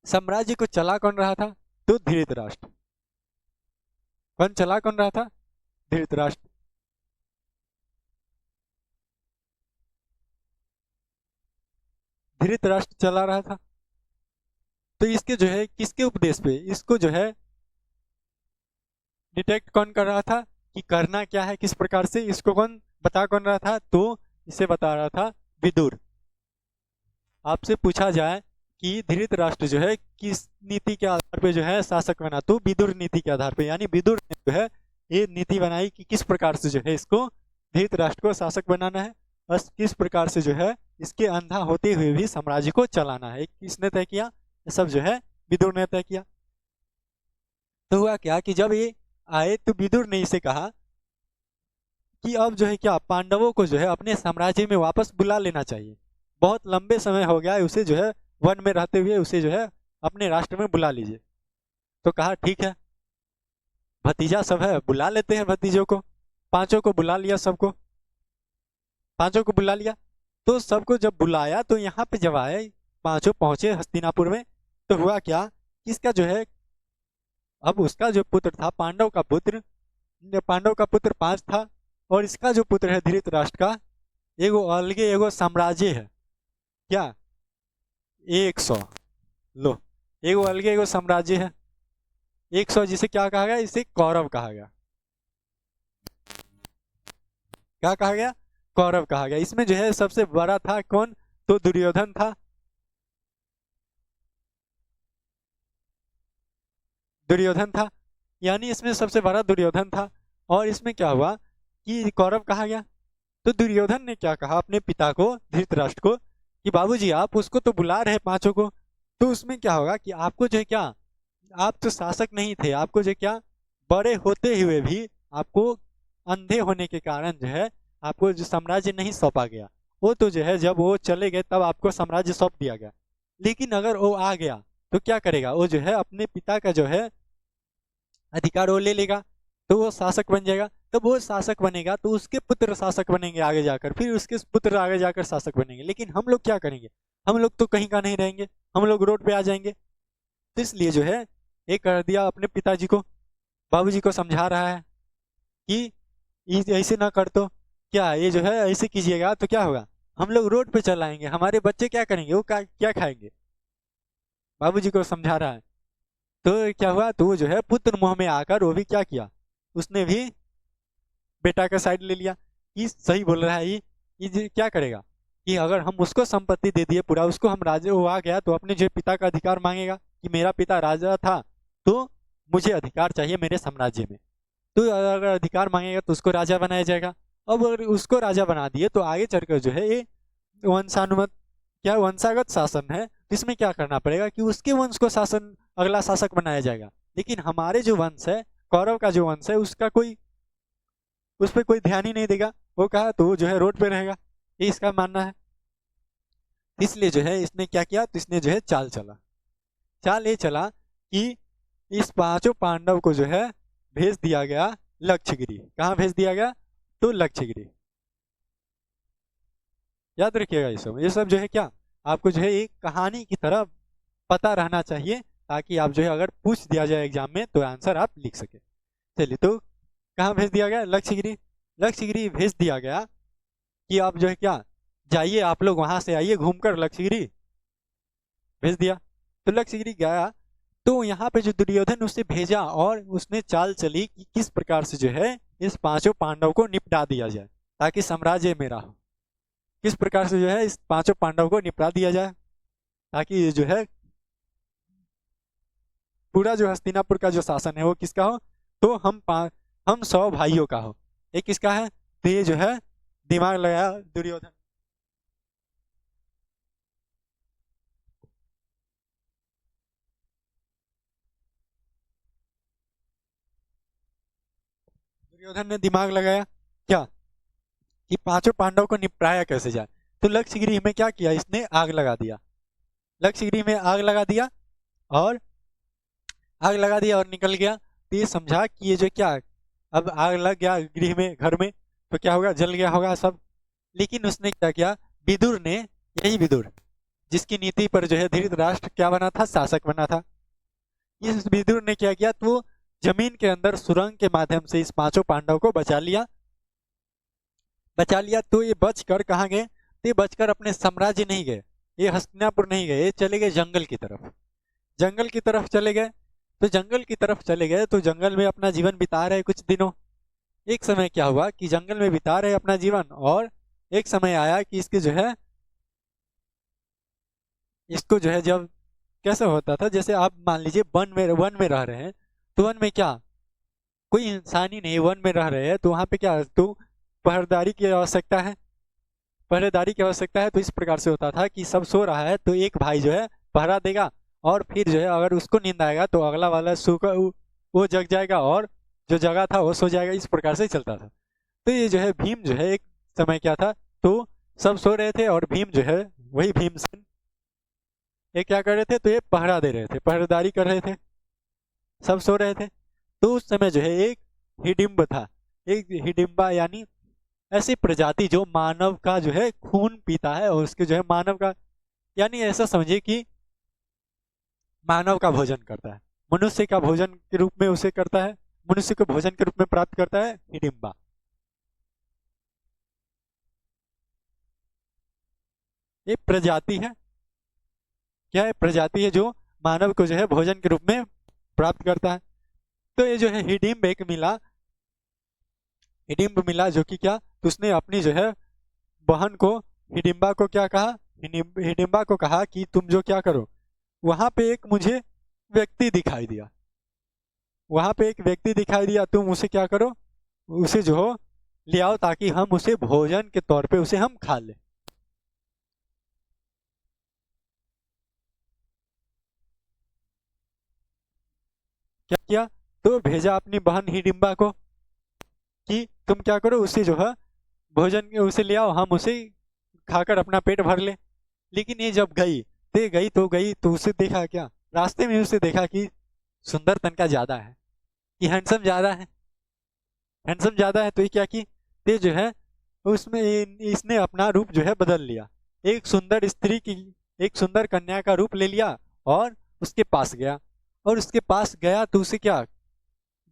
साम्राज्य को चला कौन रहा था, तो धृतराष्ट्र। कौन चला कौन रहा था, धृतराष्ट्र। धृतराष्ट्र चला रहा था। तो इसके जो है किसके उपदेश पे, इसको जो है डिटेक्ट कौन कर रहा था कि करना क्या है, किस प्रकार से, इसको कौन बता कौन रहा था, तो इसे बता रहा था विदुर। आपसे पूछा जाए कि धृतराष्ट्र जो है किस नीति के आधार पे जो है शासक बना, तो विदुर नीति के आधार पे, यानी विदुर ने जो है ये नीति बनाई कि किस प्रकार से जो है इसको धृतराष्ट्र को शासक बनाना है, और किस प्रकार से जो है इसके अंधा होते हुए भी साम्राज्य को चलाना है। किसने तय किया, ये सब जो है विदुर ने तय किया। तो हुआ क्या कि जब ये आए तो विदुर ने इसे कहा कि अब जो है क्या पांडवों को जो है अपने साम्राज्य में वापस बुला लेना चाहिए, बहुत लंबे समय हो गया है उसे जो है वन में रहते हुए, उसे जो है अपने राष्ट्र में बुला लीजिए। तो कहा ठीक है, भतीजा सब है, बुला लेते हैं भतीजों को। पांचों को बुला लिया, सबको, पांचों को बुला लिया। तो सबको जब बुलाया तो यहाँ पे जब आए, पांचों पहुंचे हस्तिनापुर में, तो हुआ क्या, इसका जो है अब उसका जो पुत्र था, पांडव का पुत्र, पांडव का पुत्र 5 था, और इसका जो पुत्र है धृतराष्ट्र का, एगो अलगे एगो साम्राज्य है, क्या 100, लो, एगो अलगे एगो साम्राज्य है 100, जिसे क्या कहा गया, इसे कौरव कहा गया। क्या कहा गया, कौरव कहा गया। इसमें जो है सबसे बड़ा था कौन, तो दुर्योधन था, दुर्योधन था, यानी इसमें सबसे बड़ा दुर्योधन था। और इसमें क्या हुआ कि कौरव कहा गया, तो दुर्योधन ने क्या कहा अपने पिता को, धृतराष्ट्र को, कि बाबूजी आप उसको तो बुला रहे पांचों को, तो उसमें क्या होगा कि आपको जो है क्या, आप तो शासक नहीं थे, आपको जो है क्या बड़े होते हुए भी आपको अंधे होने के कारण जो है आपको जो साम्राज्य नहीं सौंपा गया, वो तो जो है जब वो चले गए तब आपको साम्राज्य सौंप दिया गया। लेकिन अगर वो आ गया तो क्या करेगा, वो जो है अपने पिता का जो है अधिकार वो ले लेगा, तो वो शासक बन जाएगा। तब वो शासक बनेगा तो उसके पुत्र शासक बनेंगे आगे जाकर, फिर उसके पुत्र आगे जाकर शासक बनेंगे। लेकिन हम लोग क्या करेंगे, हम लोग तो कहीं का नहीं रहेंगे, हम लोग रोड पे आ जाएंगे। तो इसलिए जो है ये कर दिया अपने पिताजी को, बाबूजी को समझा रहा है कि ऐसे ना कर, तो क्या ये जो है ऐसे कीजिएगा तो क्या होगा, हम लोग रोड पे चल आएंगे, हमारे बच्चे क्या करेंगे, वो क्या खाएंगे, बाबूजी को समझा रहा है। तो क्या हुआ, तो वो जो है पुत्र मोह में आकर वो भी क्या किया, उसने भी बेटा का साइड ले लिया। ये सही बोल रहा है ये क्या करेगा कि अगर हम उसको संपत्ति दे दिए पूरा, उसको हम राजा, वो आ गया तो अपने जो पिता का अधिकार मांगेगा कि मेरा पिता राजा था तो मुझे अधिकार चाहिए मेरे साम्राज्य में। तो अगर अधिकार मांगेगा तो उसको राजा बनाया जाएगा। अब अगर उसको राजा बना दिए तो आगे चलकर जो है ये वंशानुमत क्या वंशागत शासन है, तो इसमें क्या करना पड़ेगा कि उसके वंश को शासन अगला शासक बनाया जाएगा। लेकिन हमारे जो वंश है, कौरव का जो वंश है, उसका कोई उस पर कोई ध्यान ही नहीं देगा। वो कहा तो वो जो है रोड पे रहेगा, ये इसका मानना है। इसलिए जो है इसने क्या किया, तो इसने जो है चाल चला। चाल ये चला कि इस पांचों पांडव को जो है भेज दिया गया लक्षगिरी। कहाँ भेज दिया गया, तो लक्षगिरी। याद रखिएगा ये सब जो है क्या, आपको जो है एक कहानी की तरह पता रहना चाहिए, ताकि आप जो है अगर पूछ दिया जाए एग्जाम में तो आंसर आप लिख सके। चलिए, तो कहाँ भेज दिया गया, लक्षगिरी। लक्षगिरी भेज दिया गया कि आप जो है क्या, जाइए आप लोग वहां से आइए घूमकर, लक्षगिरी भेज दिया। तो लक्षगिरी गया, तो यहाँ पे जो दुर्योधन उसे भेजा और उसने चाल चली कि किस प्रकार से जो है इस पांचों पांडव को निपटा दिया जाए ताकि साम्राज्य मेरा हो। किस प्रकार से जो है इस पांचों पांडव को निपटा दिया जाए ताकि ये जो है पूरा जो हस्तिनापुर का जो शासन है वो किसका हो, तो हम 100 भाइयों का हो। ये किसका है, तो ये जो है दिमाग लगाया दुर्योधन। दुर्योधन ने दिमाग लगाया क्या, कि पांचों पांडव को निपटाया कैसे जाए। तो लक्षगृह में क्या किया, इसने आग लगा दिया। लक्षगृह में आग लगा दिया और आग लगा दिया और निकल गया। तो ये समझा कि ये जो क्या, अब आग लग गया गृह में, घर में, तो क्या होगा, जल गया होगा सब। लेकिन उसने क्या किया, विदुर ने, यही विदुर जिसकी नीति पर जो है धृतराष्ट्र क्या बना था, शासक बना था, इस विदुर ने क्या किया, तो जमीन के अंदर सुरंग के माध्यम से इस पांचों पांडव को बचा लिया। बचा लिया तो ये बचकर कहाँ गए, तो ये बचकर अपने साम्राज्य नहीं गए, ये हस्तिनापुर नहीं गए, ये चले गए जंगल की तरफ। जंगल की तरफ चले गए। तो जंगल की तरफ चले गए तो जंगल में अपना जीवन बिता रहे कुछ दिनों। एक समय क्या हुआ कि जंगल में बिता रहे अपना जीवन, और एक समय आया कि इसके जो है, इसको जो है जब कैसे होता था, जैसे आप मान लीजिए वन में रह रहे हैं, तो वन में क्या, कोई इंसान ही नहीं, वन में रह रहे हैं, तो वहां पे क्या, तो पहरेदारी की आवश्यकता है। पहरेदारी की आवश्यकता है, तो इस प्रकार से होता था कि सब सो रहा है तो एक भाई जो है पहरा देगा, और फिर जो है अगर उसको नींद आएगा तो अगला वाला सो कर वो जग जाएगा, और जो जगह था वो सो जाएगा। इस प्रकार से चलता था। तो ये जो है भीम जो है एक समय क्या था, तो सब सो रहे थे और भीम जो है, वही भीमसेन, ये क्या कर रहे थे, तो ये पहरा दे रहे थे, पहरेदारी कर रहे थे, सब सो रहे थे। तो उस समय जो है एक हिडिंब था। एक हिडिंबा यानी ऐसी प्रजाति जो मानव का जो है खून पीता है, और उसके जो है मानव का, यानी ऐसा समझिए कि मानव का भोजन करता है, मनुष्य का भोजन के रूप में उसे करता है, मनुष्य को भोजन के रूप में प्राप्त करता है हिडिंबा। ये प्रजाति है, क्या है, प्रजाति है जो मानव को जो है भोजन के रूप में प्राप्त करता है। तो ये जो है हिडिंब एक मिला, हिडिंब मिला जो कि क्या, तो उसने अपनी जो है बहन को, हिडिंबा को क्या कहा, हिडिंबा को कहा कि तुम जो क्या करो, वहां पे एक मुझे व्यक्ति दिखाई दिया, वहां पे एक व्यक्ति दिखाई दिया, तुम उसे क्या करो, उसे जो हो ले आओ, ताकि हम उसे भोजन के तौर पे उसे हम खा ले। क्या किया, तो भेजा अपनी बहन हिडिंबा को कि तुम क्या करो, उसे जो है भोजन उसे ले आओ, हम उसे खाकर अपना पेट भर ले। लेकिन ये जब गई तो उसे देखा क्या, रास्ते में उसे देखा कि सुंदर तनका ज्यादा है, कि हैंडसम ज्यादा है, हैंडसम ज्यादा है। तो ये क्या की, ये जो है उसमें इसने अपना रूप जो है बदल लिया, एक सुंदर स्त्री की, एक सुंदर कन्या का रूप ले लिया, और उसके पास गया। और उसके पास गया तो उसे क्या,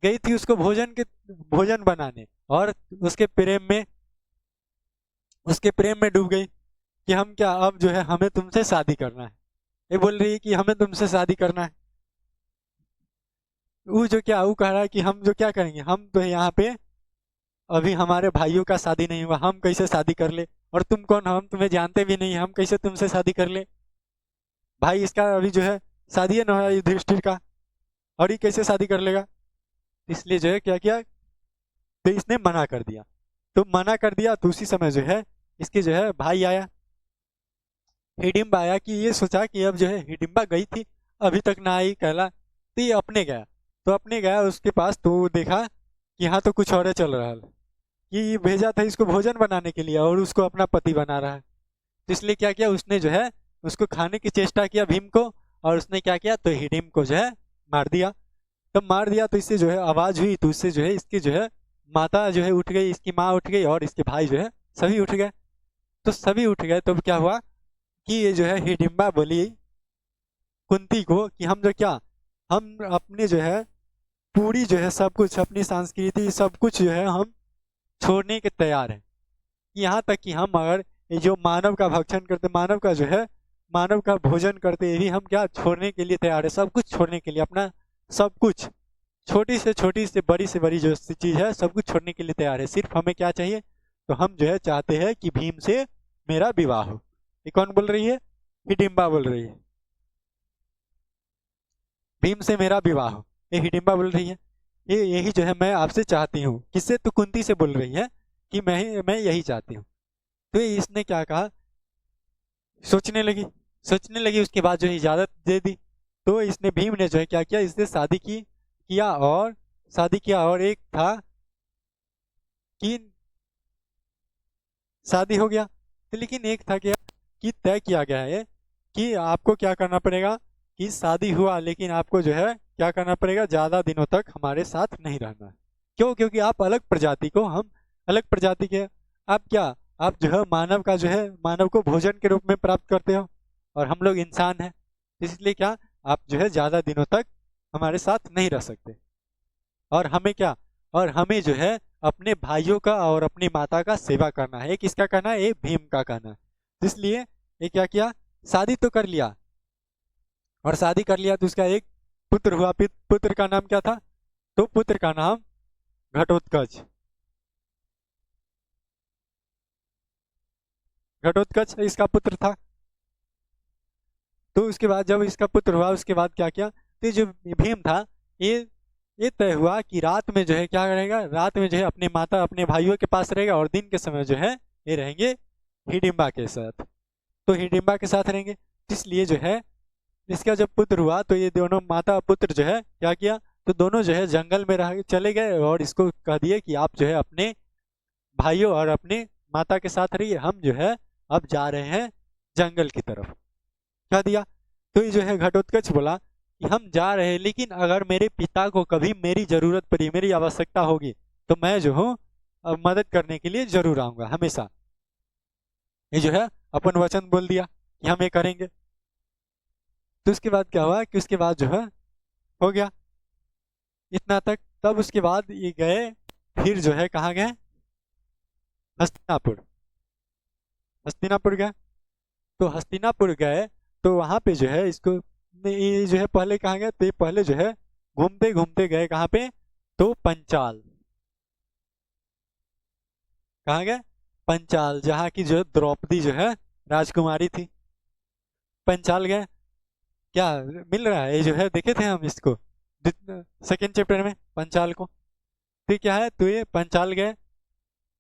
गई थी उसको भोजन बनाने, और उसके प्रेम में, उसके प्रेम में डूब गई कि हम क्या, अब जो है हमें तुमसे शादी करना है। ये बोल रही है कि हमें तुमसे शादी करना है। वो जो क्या वो कह रहा है कि हम जो क्या करेंगे, हम तो यहाँ पे अभी हमारे भाइयों का शादी नहीं हुआ, हम कैसे शादी कर ले, और तुम कौन, हम तुम्हें जानते भी नहीं, हम कैसे तुमसे शादी कर ले। भाई इसका अभी जो है शादी है ना युधिष्ठिर का, और ये कैसे शादी कर लेगा। इसलिए जो है क्या किया, तो इसने मना कर दिया। तो मना कर दिया तो उसी समय जो है इसके जो है भाई आया, हिडिंबा आया, कि ये सोचा कि अब जो है हिडिंबा गई थी अभी तक ना आई कहला, तो ये अपने गया। तो अपने गया उसके पास, तो वो देखा कि यहाँ तो कुछ और ही चल रहा है, कि ये भेजा था इसको भोजन बनाने के लिए और उसको अपना पति बना रहा है। तो इसलिए क्या किया उसने जो है उसको खाने की चेष्टा किया भीम को, और उसने क्या किया तो हिडिंब को जो है मार दिया। तब मार दिया तो इससे जो है आवाज हुई, तो इससे जो है इसकी जो है माता जो है उठ गई, इसकी माँ उठ गई, और इसके भाई जो है सभी उठ गए। तो सभी उठ गए तो क्या हुआ कि ये जो है हिडिंबा बोली कुंती को कि हम जो क्या, हम अपने जो है पूरी जो है सब कुछ अपनी संस्कृति सब कुछ जो है हम छोड़ने के तैयार हैं। यहाँ तक कि हम अगर ये जो मानव का भक्षण करते, मानव का जो है मानव का भोजन करते, ये भी हम क्या छोड़ने के लिए तैयार है, सब कुछ छोड़ने के लिए, अपना सब कुछ, छोटी से बड़ी जो चीज है सब कुछ छोड़ने के लिए तैयार है। सिर्फ हमें क्या चाहिए, तो हम जो है चाहते हैं कि भीम से मेरा विवाह हो। ये कौन बोल रही है, हिडिंबा बोल रही है, भीम से मेरा विवाह हो, ये हिडिंबा बोल रही है। ये यही जो है मैं आपसे चाहती हूँ, किससे, तो कुंती से बोल रही है कि मैं यही चाहती हूँ। तो इसने क्या कहा, सोचने लगी, सोचने लगी, उसके बाद जो है इजाजत दे दी। तो इसने भीम ने जो है क्या किया, इससे शादी की किया, और शादी किया, और एक था कि शादी हो गया। तो लेकिन एक था क्या कि तय किया गया है कि आपको क्या करना पड़ेगा, कि शादी हुआ लेकिन आपको जो है क्या करना पड़ेगा, ज्यादा दिनों तक हमारे साथ नहीं रहना है। क्यों, क्योंकि आप अलग प्रजाति को, हम अलग प्रजाति के, आप क्या, आप जो है मानव का जो है मानव को भोजन के रूप में प्राप्त करते हो, और हम लोग इंसान हैं, इसलिए क्या आप जो है ज्यादा दिनों तक हमारे साथ नहीं रह सकते। और हमें क्या, और हमें जो है अपने भाइयों का और अपनी माता का सेवा करना है। ये किसका कहना है, ये भीम का कहना है। तो इसलिए ये क्या किया, शादी तो कर लिया, और शादी कर लिया तो उसका एक पुत्र हुआ। पुत्र का नाम क्या था, तो पुत्र का नाम घटोत्कच। घटोत्कच इसका पुत्र था। तो उसके बाद जब इसका पुत्र हुआ उसके बाद क्या किया, तो ये जो भीम था, ये ये तय हुआ कि रात में जो है क्या करेगा, रात में जो है अपनी माता अपने भाइयों के पास रहेगा, और दिन के समय जो है ये रहेंगे हिडिंबा के साथ। तो हिडिंबा के साथ रहेंगे। इसलिए जो है इसका जब पुत्र हुआ तो ये दोनों माता पुत्र जो है क्या किया, तो दोनों जो है जंगल में रह चले गए, और इसको कह दिए कि आप जो है अपने भाइयों और अपने माता के साथ रहिए, हम जो है अब जा रहे हैं जंगल की तरफ, कह दिया। तो ये जो है घटोत्कच बोला कि हम जा रहे हैं, लेकिन अगर मेरे पिता को कभी मेरी जरूरत पड़ी, मेरी आवश्यकता होगी, तो मैं जो हूँ मदद करने के लिए जरूर आऊंगा हमेशा। ये जो है अपन वचन बोल दिया कि हम ये करेंगे। तो उसके बाद क्या हुआ कि उसके बाद जो है हो गया इतना तक। तब उसके बाद ये गए, फिर जो है कहाँ गए, हस्तिनापुर। हस्तिनापुर गए। तो हस्तिनापुर गए, तो वहां पे जो है इसको ये जो है पहले कहाँ गए, तो ये पहले जो है घूमते घूमते गए कहाँ पे, तो पंचाल। कहाँ गए, पंचाल, जहाँ की जो है द्रौपदी जो है राजकुमारी थी। पंचाल गए। क्या मिल रहा है, ये जो है देखे थे हम इसको सेकेंड चैप्टर में पंचाल को। तो क्या है, तो ये पंचाल गए।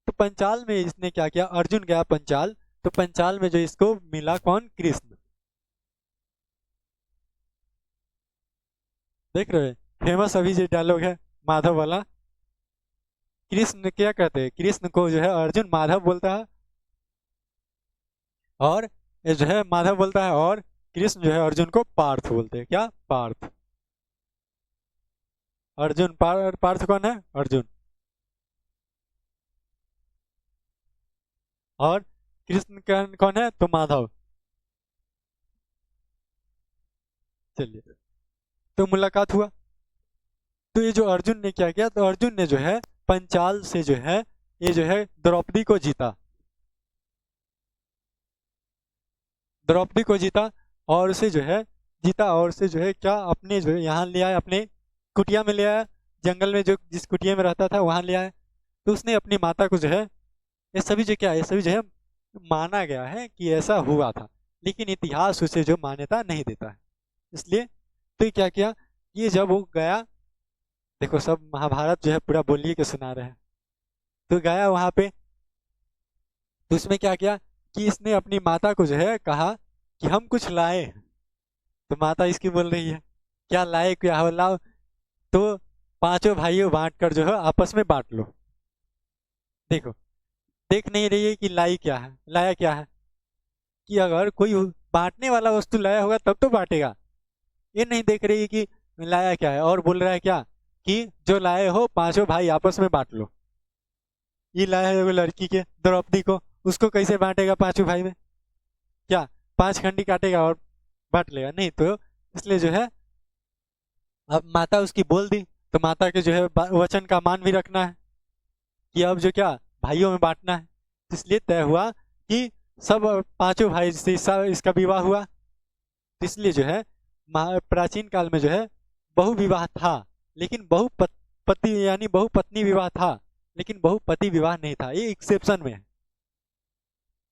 तो पंचाल में इसने क्या किया, अर्जुन गया पंचाल, तो पंचाल में जो इसको मिला कौन, कृष्ण। देख रहे हैं फेमस अभी जो डायलॉग है माधव वाला, कृष्ण क्या कहते हैं, कृष्ण को जो है अर्जुन माधव बोलता है, और ये जो है माधव बोलता है, और कृष्ण जो है अर्जुन को पार्थ बोलते हैं, क्या, पार्थ। अर्जुन पार्थ कौन है, अर्जुन, और कृष्ण कौन है, तो माधव। चलिए, तो मुलाकात हुआ। तो ये जो अर्जुन ने क्या किया, तो अर्जुन ने जो है पंचाल से जो है ये जो है द्रौपदी को जीता, द्रौपदी को जीता, और उसे जो है जीता, और उसे जो है क्या अपने जो है यहाँ ले आए अपने कुटिया में ले आया, जंगल में जो जिस कुटिया में रहता था वहां ले आया। तो उसने अपनी माता को जो है, ये सभी जो क्या है, ये सभी जो है माना गया है कि ऐसा हुआ था, लेकिन इतिहास उसे जो मान्यता नहीं देता है। इसलिए तो ये क्या किया, ये जब वो गया, देखो सब महाभारत जो है पूरा बोलिए के सुना रहे हैं। तो गया वहां पे, तो उसमें क्या किया कि इसने अपनी माता को जो है कहा कि हम कुछ लाए हैं। तो माता इसकी बोल रही है क्या लाए, क्या हो लाओ। तो पांचों भाइयों बांट कर जो है आपस में बांट लो। देखो, देख नहीं रही है कि लाई क्या है, लाया क्या है, कि अगर कोई बांटने वाला वस्तु लाया होगा तब तो बांटेगा। ये नहीं देख रही है कि लाया क्या है, और बोल रहा है क्या कि जो लाए हो पांचों भाई आपस में बांट लो। ये लाया है वो लड़की के द्रौपदी को, उसको कैसे बांटेगा पांचों भाई में, क्या पांच खंडी काटेगा और बांट लेगा, नहीं। तो इसलिए जो है अब माता उसकी बोल दी, तो माता के जो है वचन का मान भी रखना है कि अब जो क्या भाइयों में बांटना है। तो इसलिए तय हुआ कि सब पांचों भाई से इसका विवाह हुआ। तो इसलिए जो है प्राचीन काल में जो है बहु विवाह था, लेकिन पति यानी बहुपत्नी विवाह था, लेकिन बहुपति विवाह नहीं था। ये एक्सेप्शन में है,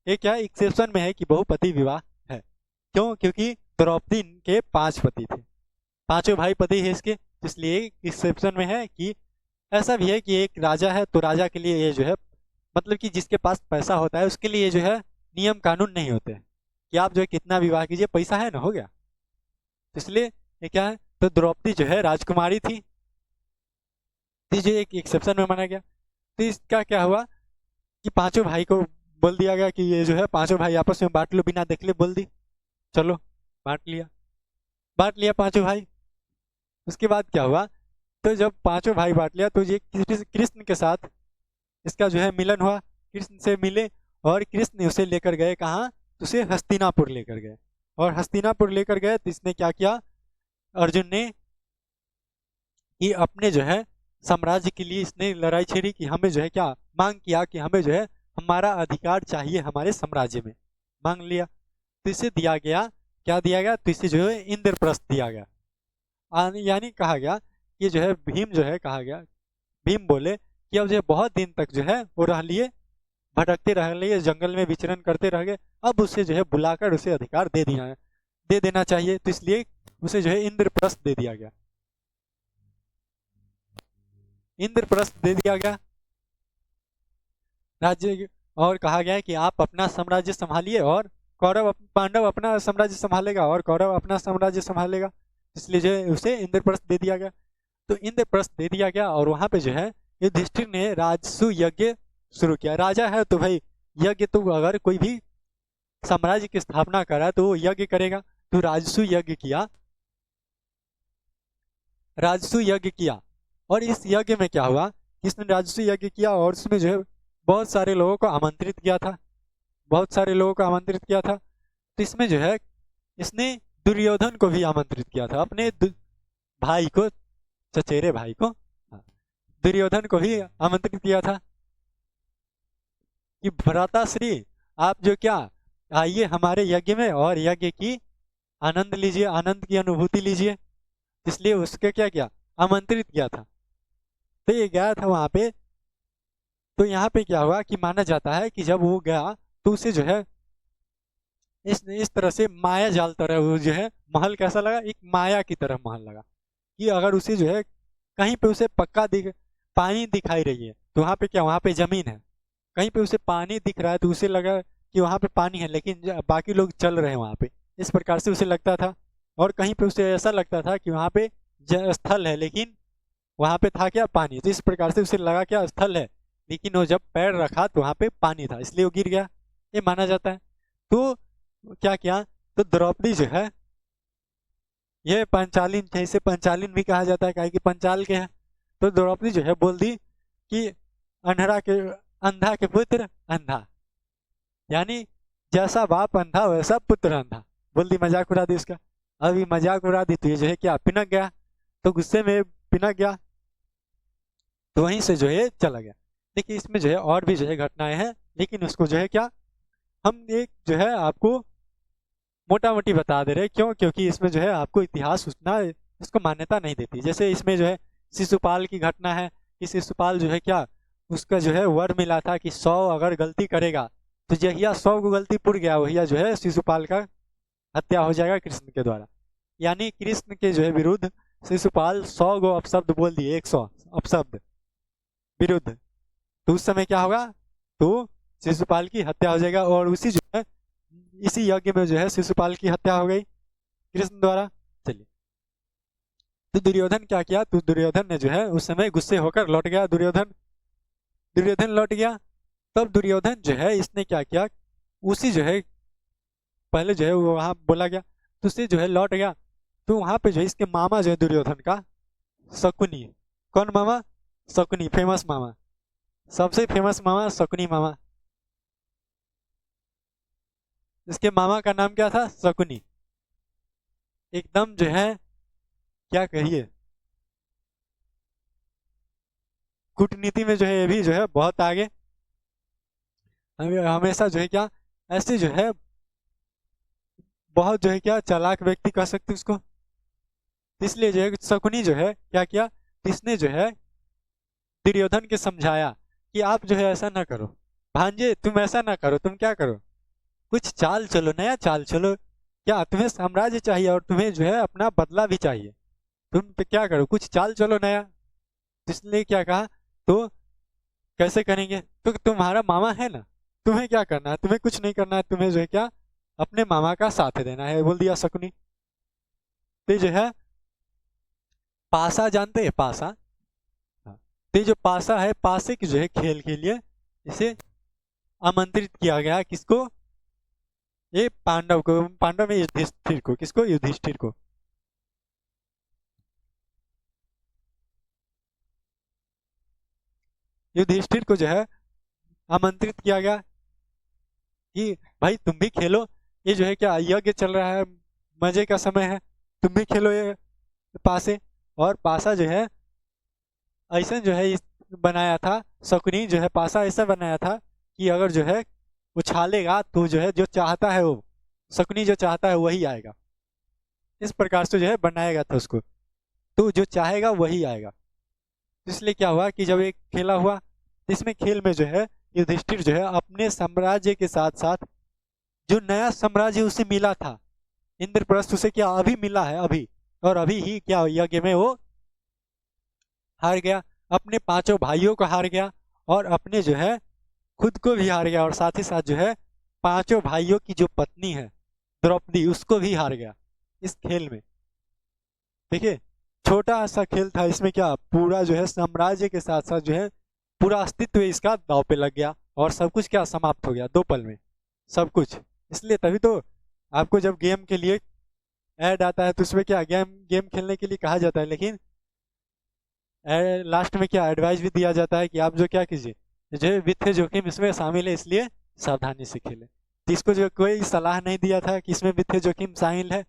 ये क्या एक्सेप्शन में है कि बहुपति विवाह है। क्यों, क्योंकि द्रौपदी के पांच पति थे, पांचों भाई पति है इसके, इसलिए एक्सेप्शन में है कि ऐसा भी है कि एक राजा है तो राजा के लिए ये जो है, मतलब कि जिसके पास पैसा होता है उसके लिए जो है नियम कानून नहीं होते कि आप जो है कितना विवाह कीजिए, पैसा है ना, हो गया। तो इसलिए ये क्या है, तो द्रौपदी जो है राजकुमारी थी, तो जो एक एक्सेप्शन में माना गया। तो इसका क्या हुआ कि पांचों भाई को बोल दिया गया कि ये जो है पांचों भाई आपस में बांट लो, बिना देख ले बोल दी, चलो बांट लिया, बांट लिया पांचों भाई। उसके बाद क्या हुआ, तो जब पांचों भाई बांट लिया तो ये कृष्ण के साथ इसका जो है मिलन हुआ, कृष्ण से मिले, और कृष्ण उसे लेकर गए कहाँ, तो उसे हस्तिनापुर लेकर गए। और हस्तिनापुर लेकर गए तो इसने क्या किया, अर्जुन ने कि अपने जो है साम्राज्य के लिए इसने लड़ाई छेड़ी कि हमें जो है क्या मांग किया कि हमें जो है हमारा अधिकार चाहिए हमारे साम्राज्य में, मांग लिया। तो इसे दिया गया, क्या दिया गया, तो इसे जो है इंद्रप्रस्थ दिया गया। यानी कहा गया कि जो है भीम जो है, कहा गया भीम बोले कि अब जो है बहुत दिन तक जो है वो रह लिए, भटकते रह लिए, जंगल में विचरण करते रह गए, अब उसे जो है बुलाकर उसे अधिकार दे दिया है, दे देना चाहिए। तो इसलिए उसे जो है इंद्रप्रस्थ दे दिया गया, इंद्रप्रस्थ दे दिया गया राज्य। और कहा गया है कि आप अपना साम्राज्य संभालिए, और पांडव अपना साम्राज्य संभालेगा और कौरव अपना साम्राज्य संभालेगा। इसलिए जो है उसे इंद्रप्रस्थ दे दिया गया। तो इंद्रप्रस्थ दे दिया गया, और वहां पे जो है युधिष्ठिर ने राजसु यज्ञ शुरू किया। राजा है तो भाई यज्ञ, तो अगर कोई भी साम्राज्य की स्थापना करा तो वो यज्ञ करेगा। तो राजसु यज्ञ किया, राजसु यज्ञ किया। और इस यज्ञ में क्या हुआ, इसने राजसु यज्ञ किया और उसमें जो है बहुत सारे लोगों को आमंत्रित किया था, बहुत सारे लोगों को आमंत्रित किया था। तो इसमें जो है इसने दुर्योधन को भी आमंत्रित किया था, अपने भाई को, चचेरे भाई को, हाँ, दुर्योधन को भी आमंत्रित किया था कि भ्राताश्री आप जो क्या आइए हमारे यज्ञ में और यज्ञ की आनंद लीजिए, आनंद की अनुभूति लीजिए। इसलिए उसके क्या किया, आमंत्रित किया था। तो ये गया था वहां पे। तो यहाँ पे क्या हुआ कि माना जाता है कि जब वो गया तो उसे जो है इस तरह से माया जाल तरह वो जो है महल कैसा लगा, एक माया की तरह महल लगा कि अगर उसे जो है कहीं पे उसे पक्का पानी दिखाई रही है तो वहां पे क्या, वहां पे जमीन है, कहीं पे उसे पानी दिख रहा है तो उसे लगा कि वहां पे पानी है, लेकिन बाकी लोग चल रहे हैं वहां पे, इस प्रकार से उसे लगता था। और कहीं पे उसे ऐसा लगता था कि वहां पे स्थल है, लेकिन वहां पे था क्या, पानी। तो इस प्रकार से उसे लगा क्या, स्थल है, लेकिन वो जब पैर रखा तो वहां पे पानी था, इसलिए वो गिर गया, ये माना जाता है। तो क्या किया, तो द्रौपदी जो है, ये पंचालिन, जैसे पंचालिन भी कहा जाता है, काहे कि पंचाल के है। तो द्रौपदी जो है बोल दी कि अंधरा के अंधा के पुत्र अंधा, यानी जैसा बाप अंधा वैसा पुत्र अंधा, बोल दी, मजाक उड़ा दी उसका। अभी मजाक उड़ा दी तो ये जो है क्या, पिनक गया, तो गुस्से में पिनक गया, तो वहीं से जो है चला गया। देखिए इसमें जो है और भी जो है घटनाएं हैं, लेकिन उसको जो है क्या, हम एक जो है आपको मोटा मोटी बता दे रहे हैं। क्यों, क्योंकि इसमें जो है आपको इतिहास उतना उसको मान्यता नहीं देती। जैसे इसमें जो है शिशुपाल की घटना है कि शिशुपाल जो है क्या, उसका जो है वर मिला था कि 100 अगर गलती करेगा तो जहिया 100 को गलती पुर गया वहिया जो है शिशुपाल का हत्या हो जाएगा कृष्ण के द्वारा। यानी कृष्ण के जो है विरुद्ध शिशुपाल 100 गो अपशब्द बोल दिए, 100 अपशब्द विरुद्ध, तो उस समय क्या होगा, तो शिशुपाल की हत्या हो जाएगा। और उसी जो है इसी यज्ञ में जो है शिशुपाल की हत्या हो गई कृष्ण द्वारा। चलिए, तो दुर्योधन क्या किया, तो दुर्योधन ने जो है उस समय गुस्से होकर लौट गया। दुर्योधन दुर्योधन लौट गया। तब दुर्योधन जो है इसने क्या किया, उसी जो है पहले जो है वो वहां बोला गया, तो उससे जो है लौट गया। तो वहां पे जो है इसके मामा जो है दुर्योधन का, शकुनी। कौन मामा? शकुनी, फेमस मामा, सबसे फेमस मामा शकुनी मामा। इसके मामा का नाम क्या था? शकुनी। एकदम जो है क्या कहिए, कूटनीति में जो है ये भी जो है बहुत आगे। हमेशा जो है क्या, ऐसे जो है बहुत जो है क्या चालाक व्यक्ति कह सकते उसको। इसलिए जो है शकुनी जो है क्या किया, इसने जो है दुर्योधन के समझाया कि आप जो है ऐसा ना करो भांजे, तुम ऐसा ना करो, तुम क्या करो, कुछ चाल चलो, नया चाल चलो। क्या तुम्हें साम्राज्य चाहिए और तुम्हें जो है अपना बदला भी चाहिए, तुम तो क्या करो, कुछ चाल चलो नया। इसलिए क्या कहा, तो कैसे करेंगे, तो तुम्हारा मामा है ना, तुम्हें क्या करना है, तुम्हें कुछ नहीं करना है, तुम्हें जो है क्या अपने मामा का साथ देना है, बोल दिया शकुनी। तो जो है पासा जानते हैं, पासा? हाँ। तो ये जो पासा है, पासे की जो है खेल के लिए इसे आमंत्रित किया गया, किसको? ये पांडव को, पांडव में युधिष्ठिर को। किसको? युधिष्ठिर को। युधिष्ठिर को जो है आमंत्रित किया गया कि भाई तुम भी खेलो, ये जो है क्या यज्ञ चल रहा है, मजे का समय है, तुम भी खेलो ये पासे। और पासा जो है ऐसा जो है बनाया था, शकुनी जो है पासा ऐसा बनाया था कि अगर जो है उछालेगा तो जो है जो चाहता है वो, शकुनी जो चाहता है वही आएगा। इस प्रकार से जो है बनाएगा था उसको, तो जो चाहेगा वही आएगा। इसलिए क्या हुआ कि जब एक खेला हुआ, तो इसमें खेल में जो है युधिष्ठिर जो है अपने साम्राज्य के साथ साथ जो नया साम्राज्य उसे मिला था, इंद्रप्रस्थ, उसे क्या अभी मिला है अभी, और अभी ही क्या यज्ञ में वो हार गया, अपने पांचों भाइयों को हार गया, और अपने जो है खुद को भी हार गया, और साथ ही साथ जो है पांचों भाइयों की जो पत्नी है द्रौपदी, उसको भी हार गया इस खेल में। देखिए, छोटा सा खेल था, इसमें क्या पूरा जो है साम्राज्य के साथ साथ जो है पूरा अस्तित्व इसका दांव पे लग गया, और सब कुछ क्या समाप्त हो गया 2 पल में, सब कुछ। इसलिए तभी तो आपको जब गेम के लिए ऐड आता है तो उसमें क्या गेम गेम खेलने के लिए कहा जाता है, लेकिन लास्ट में क्या एडवाइस भी दिया जाता है कि आप जो क्या कीजिए, जो है वित्तीय जोखिम इसमें शामिल है, इसलिए सावधानी से खेलें। तो इसको जो कोई सलाह नहीं दिया था कि इसमें वित्तीय जोखिम शामिल है,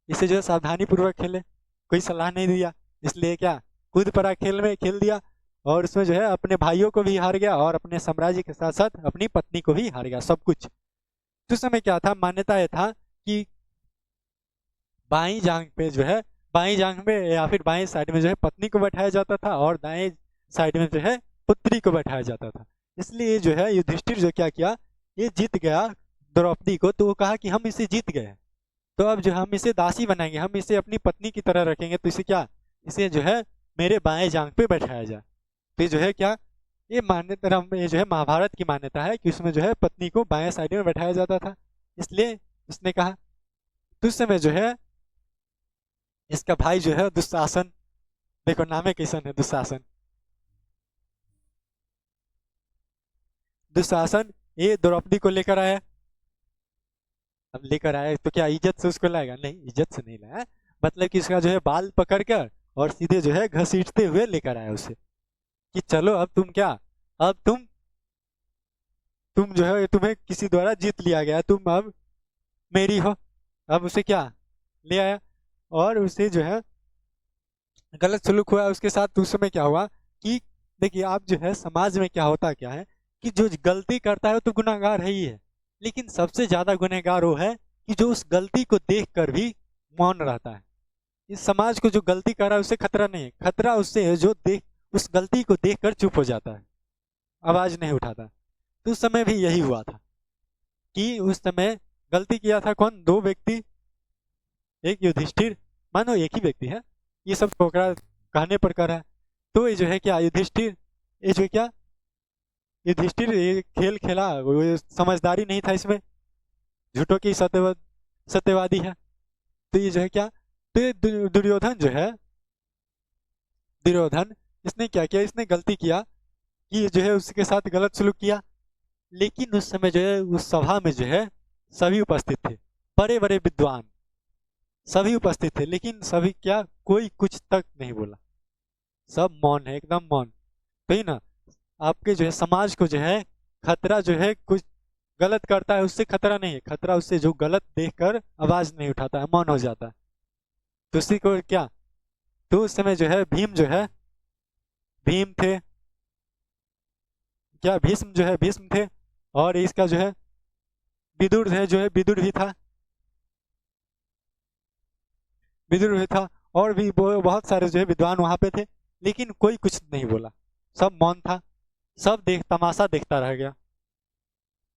इसे जो है सावधानी पूर्वक खेले, कोई सलाह नहीं दिया, इसलिए क्या कूद पड़ा खेल में, खेल दिया, और उसमें जो है अपने भाइयों को भी हार गया और अपने साम्राज्य के साथ साथ अपनी पत्नी को भी हार गया, सब कुछ। तो उस समय क्या था, मान्यता यह था कि बाई जांग पे जो है, बाई जांग में या फिर बाएं साइड में जो है पत्नी को बैठाया जाता था, और दाएं साइड में जो है पुत्री को बैठाया जाता था। इसलिए जो है युधिष्ठिर जो क्या किया, ये जीत गया द्रौपदी को, तो वो कहा कि हम इसे जीत गए, तो अब जो हम इसे दासी बनाएंगे, हम इसे अपनी पत्नी की तरह रखेंगे, तो इसे क्या, इसे जो है मेरे बाएं जांग पे बैठाया जाए। तो ये जो है क्या, ये मान्यता, ये जो है महाभारत की मान्यता है कि उसमें जो है पत्नी को बाएं साइड में बैठाया जाता था, इसलिए उसने कहा। तो उस समय जो है इसका भाई जो है दुशासन, देखो नाम है किसन है, दुशासन। दुशासन ये द्रौपदी को लेकर आया। अब लेकर आया तो क्या इज्जत से उसको लाएगा? नहीं, इज्जत से नहीं लाया, मतलब कि इसका जो है बाल पकड़ कर और सीधे जो है घसीटते हुए लेकर आया उसे, कि चलो अब तुम क्या, अब तुम जो है तुम्हें किसी द्वारा जीत लिया गया, तुम अब मेरी हो। अब उसे क्या ले आया, और उसे जो है गलत सलूक हुआ उसके साथ। तो उस समय क्या हुआ कि देखिए, आप जो है समाज में क्या होता क्या है कि जो गलती करता है वो तो गुनाहगार है ही है, लेकिन सबसे ज्यादा गुनहगार वो है कि जो उस गलती को देख कर भी मौन रहता है। इस समाज को जो गलती कर रहा है उससे खतरा नहीं है, खतरा उससे है जो देख उस गलती को देखकर चुप हो जाता है, आवाज नहीं उठाता। तो उस समय भी यही हुआ था कि उस समय गलती किया था कौन, दो व्यक्ति, एक युधिष्ठिर, मानो एक ही व्यक्ति है, ये सब ठोकरा कहने पर कर रहा है। तो ये जो है क्या युधिष्ठिर, ये जो क्या युधिष्ठिर ये खेल खेला, वो समझदारी नहीं था इसमें, झूठों की सत्यवादी है। तो ये जो है क्या, तो ये दुर्योधन जो है, दुर्योधन इसने क्या किया, इसने गलती किया कि जो है उसके साथ गलत सलूक किया। लेकिन उस समय जो है उस सभा में जो है सभी उपस्थित थे, बड़े बड़े विद्वान सभी उपस्थित थे, लेकिन सभी क्या, कोई कुछ तक नहीं बोला, सब मौन है, एकदम मौन। तो ही ना, आपके जो है समाज को जो है खतरा जो है कुछ गलत करता है उससे खतरा नहीं है, खतरा उससे जो गलत देखकर आवाज नहीं उठाता है, मौन हो जाता है। तो उसी को क्या, तो उस समय जो है भीम जो है, भीम थे क्या, भीष्म जो है भीष्म थे, और इसका जो है विदुर है, जो है विदुर भी था, विदुर भी था, और भी बहुत सारे जो है विद्वान वहां पे थे। लेकिन कोई कुछ नहीं बोला, सब मौन था, सब तमाशा देखता रह गया।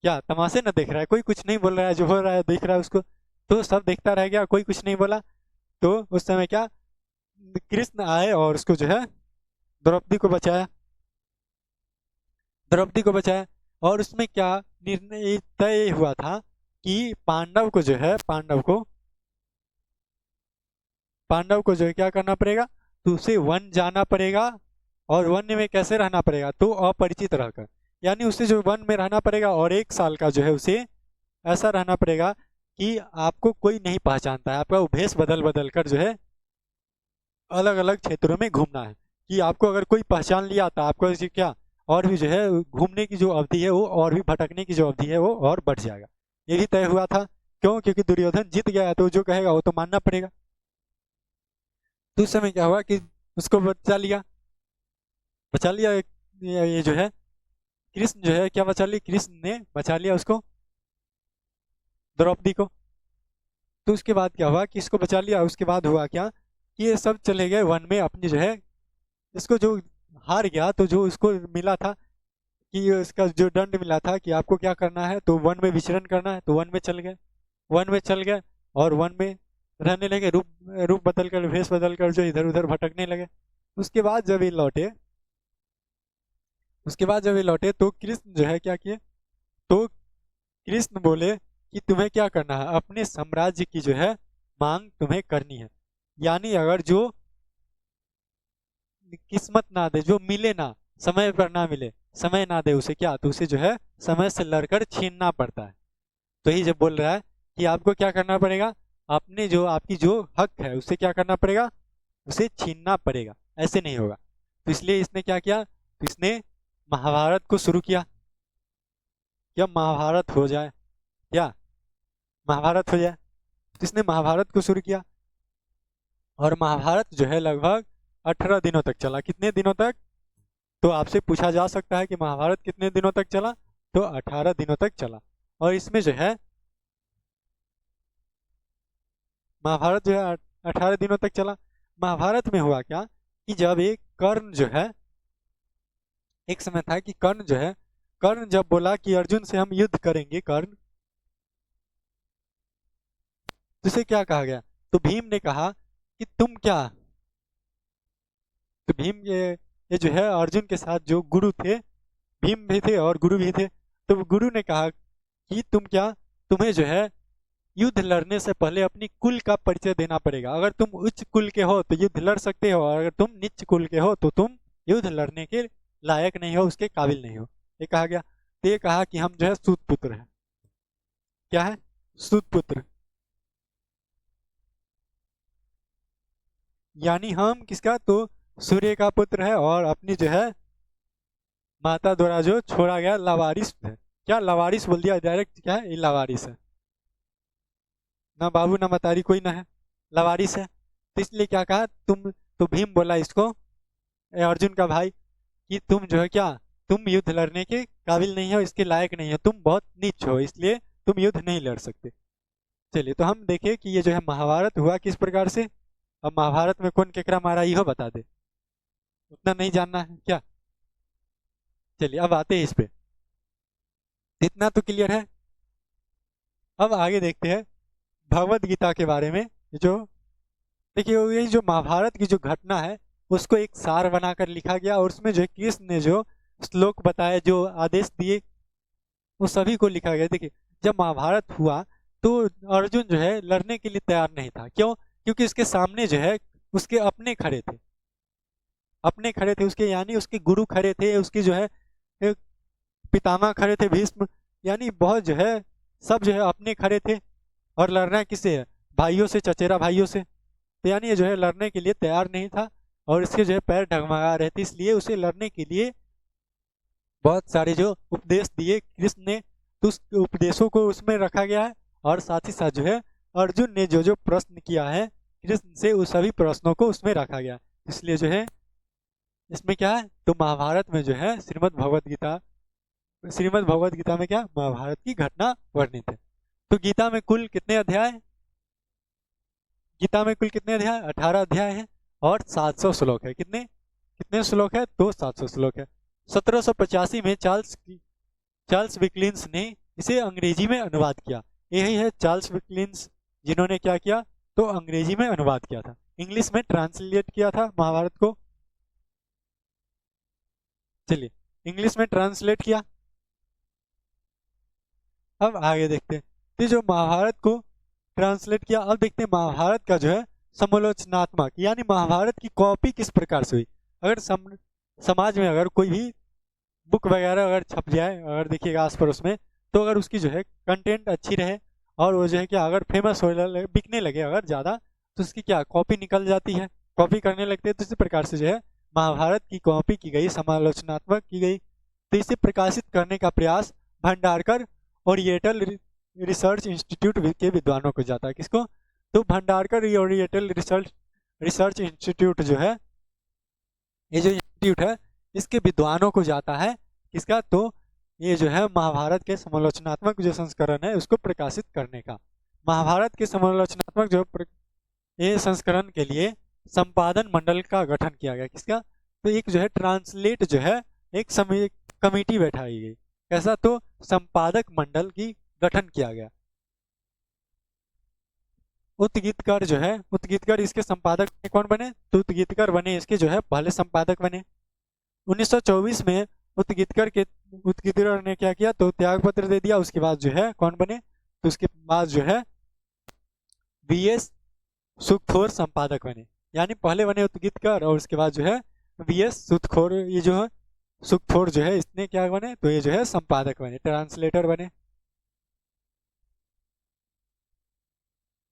क्या तमाशे न देख रहा है, कोई कुछ नहीं बोल रहा है, जो हो रहा है देख रहा है उसको, तो सब देखता रह गया, कोई कुछ नहीं बोला। तो उस समय क्या, कृष्ण आए और उसको जो है द्रौपदी को बचाया, द्रौपदी को बचाया। और उसमें क्या निर्णय तय हुआ था कि पांडव को जो है, पांडव को जो है क्या करना पड़ेगा, तो उसे वन जाना पड़ेगा, और वन में कैसे रहना पड़ेगा, तो अपरिचित रहकर, यानी उसे जो वन में रहना पड़ेगा, और 1 साल का जो है उसे ऐसा रहना पड़ेगा कि आपको कोई नहीं पहचानता है, आपका भेष बदल बदल कर जो है अलग अलग क्षेत्रों में घूमना है, कि आपको अगर कोई पहचान लिया तो आपको इसे क्या, और भी जो है घूमने की जो अवधि है वो, और भी भटकने की जो अवधि है वो और बढ़ जाएगा। ये भी तय हुआ था, क्यों, क्योंकि दुर्योधन जीत गया है, तो जो कहेगा वो तो मानना पड़ेगा। तो उस समय क्या हुआ कि उसको बचा लिया, बचा लिया ये जो है कृष्ण जो है क्या बचा लिया, कृष्ण ने बचा लिया उसको, द्रौपदी को। तो उसके बाद क्या हुआ कि इसको बचा लिया, उसके बाद हुआ क्या कि ये सब चले गए वन में अपनी जो है, इसको जो हार गया तो जो उसको मिला था कि इसका जो दंड मिला था कि आपको क्या करना है, तो वन में विचरण करना है, तो वन में चल गए, वन में चल गए, और वन में रहने लगे, रूप रूप बदल कर, भेष बदल कर जो इधर उधर भटकने लगे। उसके बाद जब ये लौटे, उसके बाद जब ये लौटे तो कृष्ण जो है क्या किए, तो कृष्ण बोले कि तुम्हें क्या करना है, अपने साम्राज्य की जो है मांग तुम्हें करनी है, यानी अगर जो किस्मत ना दे, जो मिले ना, समय पर ना मिले, समय ना दे उसे क्या, तो उसे जो है समय से लड़कर छीनना पड़ता है। तो ही जब बोल रहा है कि आपको क्या करना पड़ेगा, अपने जो आपकी जो हक है उसे क्या करना पड़ेगा, उसे छीनना पड़ेगा, ऐसे नहीं होगा। तो इसलिए इसने क्या किया, तो इसने महाभारत को शुरू किया, क्या महाभारत हो जाए, क्या महाभारत हो जाए। तो इसने महाभारत को शुरू किया, और महाभारत जो है लगभग 18 दिनों तक चला। कितने दिनों तक, तो आपसे पूछा जा सकता है कि महाभारत कितने दिनों तक चला, तो 18 दिनों तक चला। और इसमें जो है महाभारत जो है 18 दिनों तक चला। महाभारत में हुआ क्या कि जब एक कर्ण जो है, एक समय था कि कर्ण जो है, कर्ण जब बोला कि अर्जुन से हम युद्ध करेंगे, कर्ण, तो उसे क्या कहा गया, तो भीम ने कहा कि तुम क्या, तो भीम ये जो है अर्जुन के साथ जो गुरु थे, भीम भी थे और गुरु भी थे, तो गुरु ने कहा कि तुम क्या, तुम्हें जो है युद्ध लड़ने से पहले अपनी कुल का परिचय देना पड़ेगा। अगर तुम उच्च कुल के हो तो युद्ध लड़ सकते हो, और अगर तुम नीच कुल के हो तो तुम युद्ध लड़ने के लायक नहीं हो, उसके काबिल नहीं हो, ये कहा गया। तो ये कहा कि हम जो है सूत पुत्र हैं, क्या है, सूत पुत्र, यानी हम किसका, तो सूर्य का पुत्र है, और अपनी जो है माता द्वारा जो छोड़ा गया लावारिस है। क्या लावारिस बोल दिया डायरेक्ट, क्या है, ये लावारिस है, ना बाबू ना मतारी कोई ना है, लावारिस है। तो इसलिए क्या कहा तुम, तो भीम बोला इसको, अर्जुन का भाई, कि तुम जो है क्या, तुम युद्ध लड़ने के काबिल नहीं हो, इसके लायक नहीं हो, तुम बहुत नीच हो, इसलिए तुम युद्ध नहीं लड़ सकते। चलिए, तो हम देखें कि ये जो है महाभारत हुआ किस प्रकार से, अब महाभारत में कौन केकरा मारा इहो बता दे, उतना नहीं जानना है क्या? चलिए अब आते हैं इस पे, इतना तो क्लियर है। अब आगे देखते हैं भगवत गीता के बारे में। जो देखिए ये जो महाभारत की जो घटना है उसको एक सार बनाकर लिखा गया, और उसमें जो है कृष्ण ने जो श्लोक बताए, जो आदेश दिए, वो सभी को लिखा गया। देखिए जब महाभारत हुआ तो अर्जुन जो है लड़ने के लिए तैयार नहीं था। क्यों? क्योंकि उसके सामने जो है उसके अपने खड़े थे, अपने खड़े थे उसके, यानी उसके गुरु खड़े थे, उसके जो है एक पितामह खड़े थे भीष्म, यानी बहुत जो है सब जो है अपने खड़े थे। और लड़ना किससे है? भाइयों से, चचेरा भाइयों से। तो यानी ये जो है लड़ने के लिए तैयार नहीं था, और इसके जो है पैर डगमगा रहे थे, इसलिए उसे लड़ने के लिए बहुत सारे जो उपदेश दिए कृष्ण ने, तो उस उपदेशों को उसमें रखा गया है। और साथ ही साथ जो है अर्जुन ने जो जो प्रश्न किया है कृष्ण से, उस सभी प्रश्नों को उसमें रखा गया। इसलिए जो है इसमें क्या है, तो महाभारत में जो है श्रीमद् भगवत गीता में क्या महाभारत की घटना वर्णित है। तो गीता में कुल कितने अध्याय? गीता में कुल कितने अध्याय? 18 अध्याय है और 700 श्लोक है। कितने कितने श्लोक है? तो 700 श्लोक है। 1785 में चार्ल्स विक्लिंस ने इसे अंग्रेजी में अनुवाद किया। यही है चार्ल्स विक्लिंस, जिन्होंने क्या किया, तो अंग्रेजी में अनुवाद किया था, इंग्लिश में ट्रांसलेट किया था महाभारत को। चलिए इंग्लिश में ट्रांसलेट किया। अब आगे देखते हैं, तो जो महाभारत को ट्रांसलेट किया, अब देखते हैं महाभारत का जो है समालोचनात्मक, यानी महाभारत की कॉपी किस प्रकार से हुई। अगर समाज में अगर कोई भी बुक वगैरह अगर छप जाए, अगर देखिएगा आस पड़ोस में, तो अगर उसकी जो है कंटेंट अच्छी रहे और वो जो है क्या अगर फेमस हो लगे, बिकने लगे अगर ज़्यादा, तो उसकी क्या कॉपी निकल जाती है, कॉपी करने लगते हैं। तो इसी प्रकार से जो है महाभारत की कॉपी की गई, समालोचनात्मक की गई। तो इसे प्रकाशित करने का प्रयास भंडारकर ओरिएंटल रिसर्च इंस्टीट्यूट के विद्वानों को जाता है। किसको? तो भंडारकर ओरिएंटल रिसर्च इंस्टीट्यूट जो है, ये जो इंस्टीट्यूट है इसके विद्वानों को जाता है। किसका? तो ये जो है महाभारत के समालोचनात्मक जो संस्करण है उसको प्रकाशित करने का। महाभारत के समालोचनात्मक ये संस्करण के लिए संपादन मंडल का गठन किया गया। किसका? तो एक जो है ट्रांसलेट जो है एक कमेटी बैठाई गई। कैसा? तो संपादक मंडल की गठन किया गया। उतगीतकर जो है, उतगीतकर इसके संपादक कौन बने? तो उतगीतकर बने इसके जो है पहले संपादक बने। 1924 में उतगीतकर ने क्या किया, तो त्याग पत्र दे दिया। उसके बाद जो है कौन बने, तो उसके बाद जो है वीएस सुखथोर संपादक बने। यानी पहले बने उतगीतकर और उसके बाद जो है वीएस सुखथोर, ये जो है सुखथोर जो है इसने क्या बने, तो ये जो है संपादक बने, ट्रांसलेटर बने,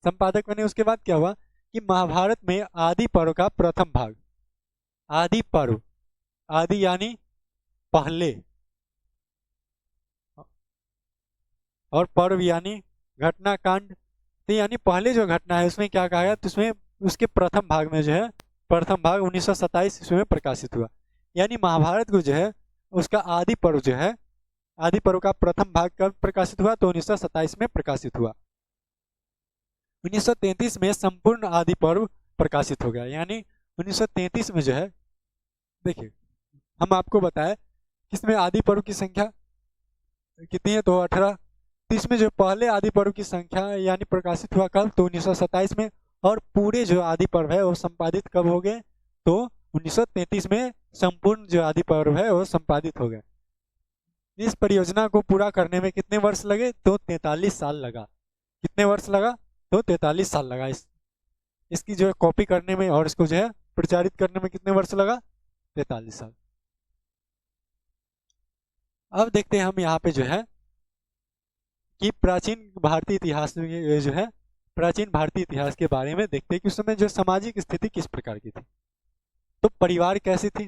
संपादक बने। उसके बाद क्या हुआ कि महाभारत में आदि पर्व का प्रथम भाग, आदि पर्व, आदि यानी पहले, और पर्व यानी घटना कांड। तो यानी पहले जो घटना है उसमें क्या कहा गया, तो उसमें उसके प्रथम भाग में जो है, प्रथम भाग 1927 ईस्वी में प्रकाशित हुआ। यानी महाभारत को जो है उसका आदि पर्व जो है, आदि पर्व का प्रथम भाग कब प्रकाशित हुआ, तो 1927 में प्रकाशित हुआ। 1933 में संपूर्ण आदि पर्व प्रकाशित हो गया। यानी 1933 में जो है, देखिए हम आपको बताएं किसमें आदि पर्व की संख्या कितनी है, तो 18। तो इसमें जो पहले आदि पर्व की संख्या यानी प्रकाशित हुआ कब, तो 1927 में। और पूरे जो आदि पर्व है वो संपादित कब हो गए, तो 1933 में संपूर्ण जो आदि पर्व है वो संपादित हो गए। इस परियोजना को पूरा करने में कितने वर्ष लगे, तो 43 साल लगा। कितने वर्ष लगा, तो 43 साल लगा। इसकी जो है कॉपी करने में और इसको जो है प्रचारित करने में कितने वर्ष लगा, 43 साल। अब देखते हैं हम यहाँ पे जो है कि प्राचीन भारतीय इतिहास में ये जो है प्राचीन भारतीय इतिहास के बारे में देखते हैं कि उस समय जो सामाजिक स्थिति किस प्रकार की थी। तो परिवार कैसी थी,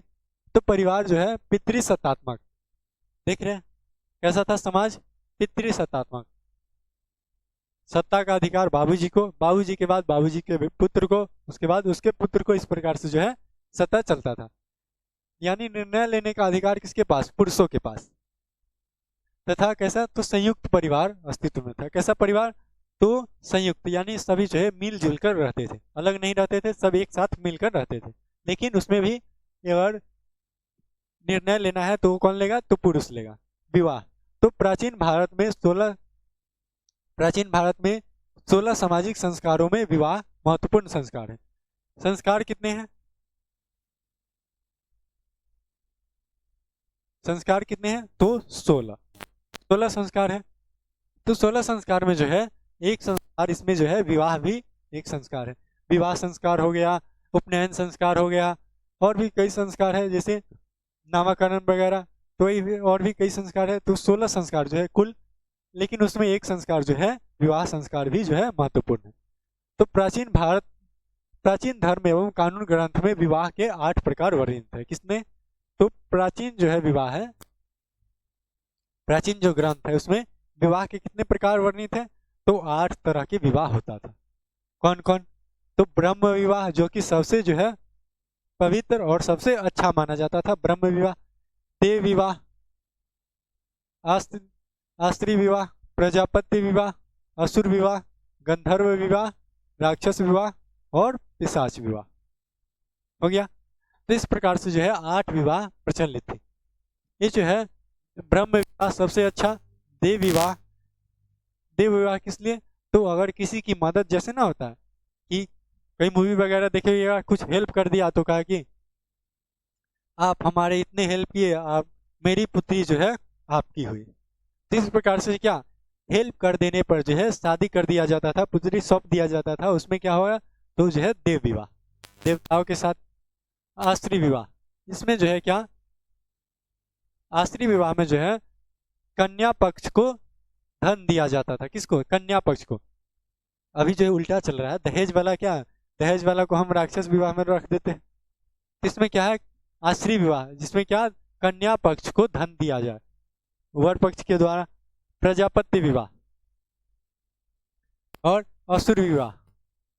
तो परिवार जो है पितृसत्तात्मक, देख रहे हैं कैसा था समाज, पितृसत्तात्मक। सत्ता का अधिकार बाबूजी को, बाबूजी के बाद बाबूजी के पुत्र को, उसके बाद उसके पुत्र को, इस प्रकार से जो है सत्ता चलता था। यानी निर्णय लेने का अधिकार किसके पास, पुरुषों के पास। तथा कैसा, तो संयुक्त परिवार अस्तित्व में था। कैसा परिवार, तो संयुक्त यानी सभी जो है मिलजुल कर रहते थे, अलग नहीं रहते थे, सब एक साथ मिलकर रहते थे। लेकिन उसमें भी अगर निर्णय लेना है तो कौन लेगा, तो पुरुष लेगा। विवाह, तो प्राचीन भारत में 16 सामाजिक संस्कारों में विवाह महत्वपूर्ण संस्कार है। संस्कार कितने हैं, संस्कार कितने हैं, तो 16 संस्कार है। तो 16 संस्कार में जो है एक संस्कार, इसमें जो है विवाह भी एक संस्कार है। विवाह संस्कार हो गया, उपनयन संस्कार हो गया, और भी कई संस्कार है जैसे नामकरण वगैरह, तो ये और भी कई संस्कार है। तो 16 संस्कार जो है कुल, लेकिन उसमें एक संस्कार जो है विवाह संस्कार भी जो है महत्वपूर्ण है। तो प्राचीन धर्म एवं कानून ग्रंथ में विवाह के 8 प्रकार वर्णित है। किसने, तो प्राचीन जो है विवाह है, प्राचीन जो ग्रंथ है उसमें विवाह के कितने प्रकार वर्णित है, तो 8 तरह के विवाह होता था। कौन कौन, तो ब्रह्म विवाह जो कि सबसे जो है पवित्र और सबसे अच्छा माना जाता था, ब्रह्म विवाह। देव विवाह, आस्त्री विवाह, प्रजापति विवाह, असुर विवाह, गंधर्व विवाह, राक्षस विवाह और पिशाच विवाह। हो गया। तो इस प्रकार से जो है 8 विवाह प्रचलित थे। ये जो है ब्रह्म विवाह सबसे अच्छा। देव विवाह, देव विवाह किस लिए, तो अगर किसी की मदद जैसे ना होता है कि कई मूवी वगैरह देखिएगा, कुछ हेल्प कर दिया तो कहा कि आप हमारे इतने हेल्प किए, आप मेरी पुत्री जो है आपकी हुई। तो इस प्रकार से क्या हेल्प कर देने पर जो है शादी कर दिया जाता था, पुत्री सौंप दिया जाता था, उसमें क्या होगा, तो जो है देव विवाह, देवताओं के साथ। आश्री विवाह, इसमें जो है क्या, आश्री विवाह में जो है कन्या पक्ष को धन दिया जाता था। किसको, कन्या पक्ष को। अभी जो है उल्टा चल रहा है, दहेज वाला क्या, दहेज वाला को हम राक्षस विवाह में रख देते हैं। इसमें क्या है, आश्री विवाह, जिसमें क्या कन्या पक्ष को धन दिया जाए वर पक्ष के द्वारा। प्रजापति विवाह और असुर विवाह,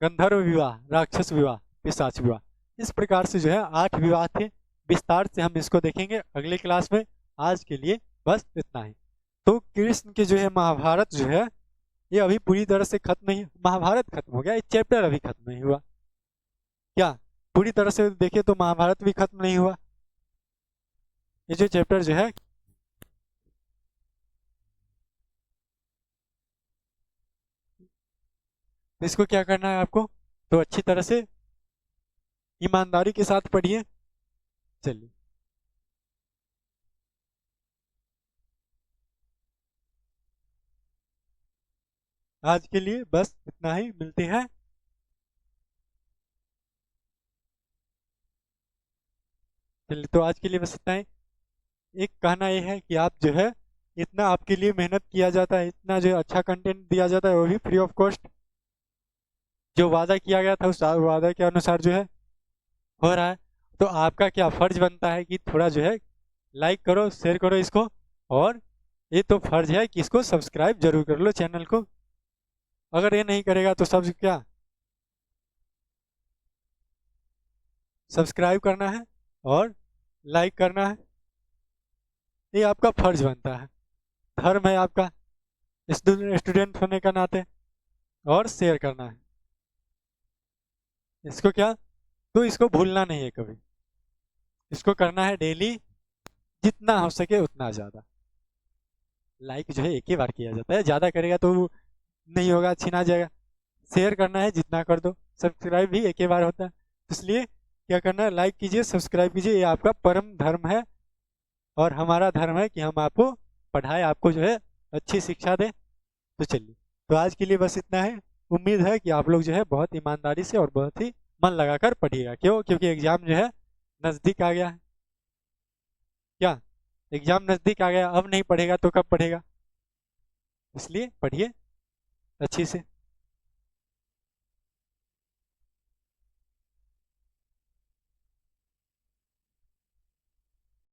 गंधर्व विवाह, राक्षस विवाह, पिशाच विवाह। इस प्रकार से जो है 8 विवाह थे। विस्तार से हम इसको देखेंगे अगले क्लास में। आज के लिए बस इतना ही। तो कृष्ण के जो है महाभारत जो है ये अभी पूरी तरह से खत्म नहीं, महाभारत खत्म हो गया, ये चैप्टर अभी खत्म नहीं हुआ। क्या पूरी तरह से देखे तो महाभारत भी खत्म नहीं हुआ। ये जो चैप्टर जो है इसको क्या करना है आपको, तो अच्छी तरह से ईमानदारी के साथ पढ़िए। चलिए, आज के लिए बस इतना ही, मिलते हैं। चलिए, तो आज के लिए बस इतना ही। एक कहना ये है कि आप जो है इतना आपके लिए मेहनत किया जाता है, इतना जो अच्छा कंटेंट दिया जाता है वो भी फ्री ऑफ कॉस्ट। जो वादा किया गया था उस वादा के अनुसार जो है हो रहा है। तो आपका क्या फर्ज बनता है कि थोड़ा जो है लाइक करो, शेयर करो इसको, और ये तो फर्ज है कि इसको सब्सक्राइब जरूर कर लो चैनल को। अगर ये नहीं करेगा तो सब क्या सब्सक्राइब करना है और लाइक करना है, ये आपका फर्ज बनता है, धर्म है आपका स्टूडेंट होने का नाते, और शेयर करना है इसको। क्या, तो इसको भूलना नहीं है कभी, इसको करना है डेली, जितना हो सके उतना ज़्यादा। लाइक जो है एक ही बार किया जाता है, ज़्यादा करेगा तो नहीं होगा, छीना जाएगा। शेयर करना है जितना कर दो, सब्सक्राइब भी एक ही बार होता है, इसलिए क्या करना है, लाइक कीजिए, सब्सक्राइब कीजिए, ये आपका परम धर्म है। और हमारा धर्म है कि हम आपको पढ़ाए, आपको जो है अच्छी शिक्षा दें। तो चलिए, तो आज के लिए बस इतना है। उम्मीद है कि आप लोग जो है बहुत ईमानदारी से और बहुत ही मन लगाकर पढ़िएगा। क्यों, क्योंकि एग्जाम जो है नज़दीक आ गया है। क्या एग्जाम नज़दीक आ गया, अब नहीं पढ़ेगा तो कब पढ़ेगा, इसलिए पढ़िए अच्छी से।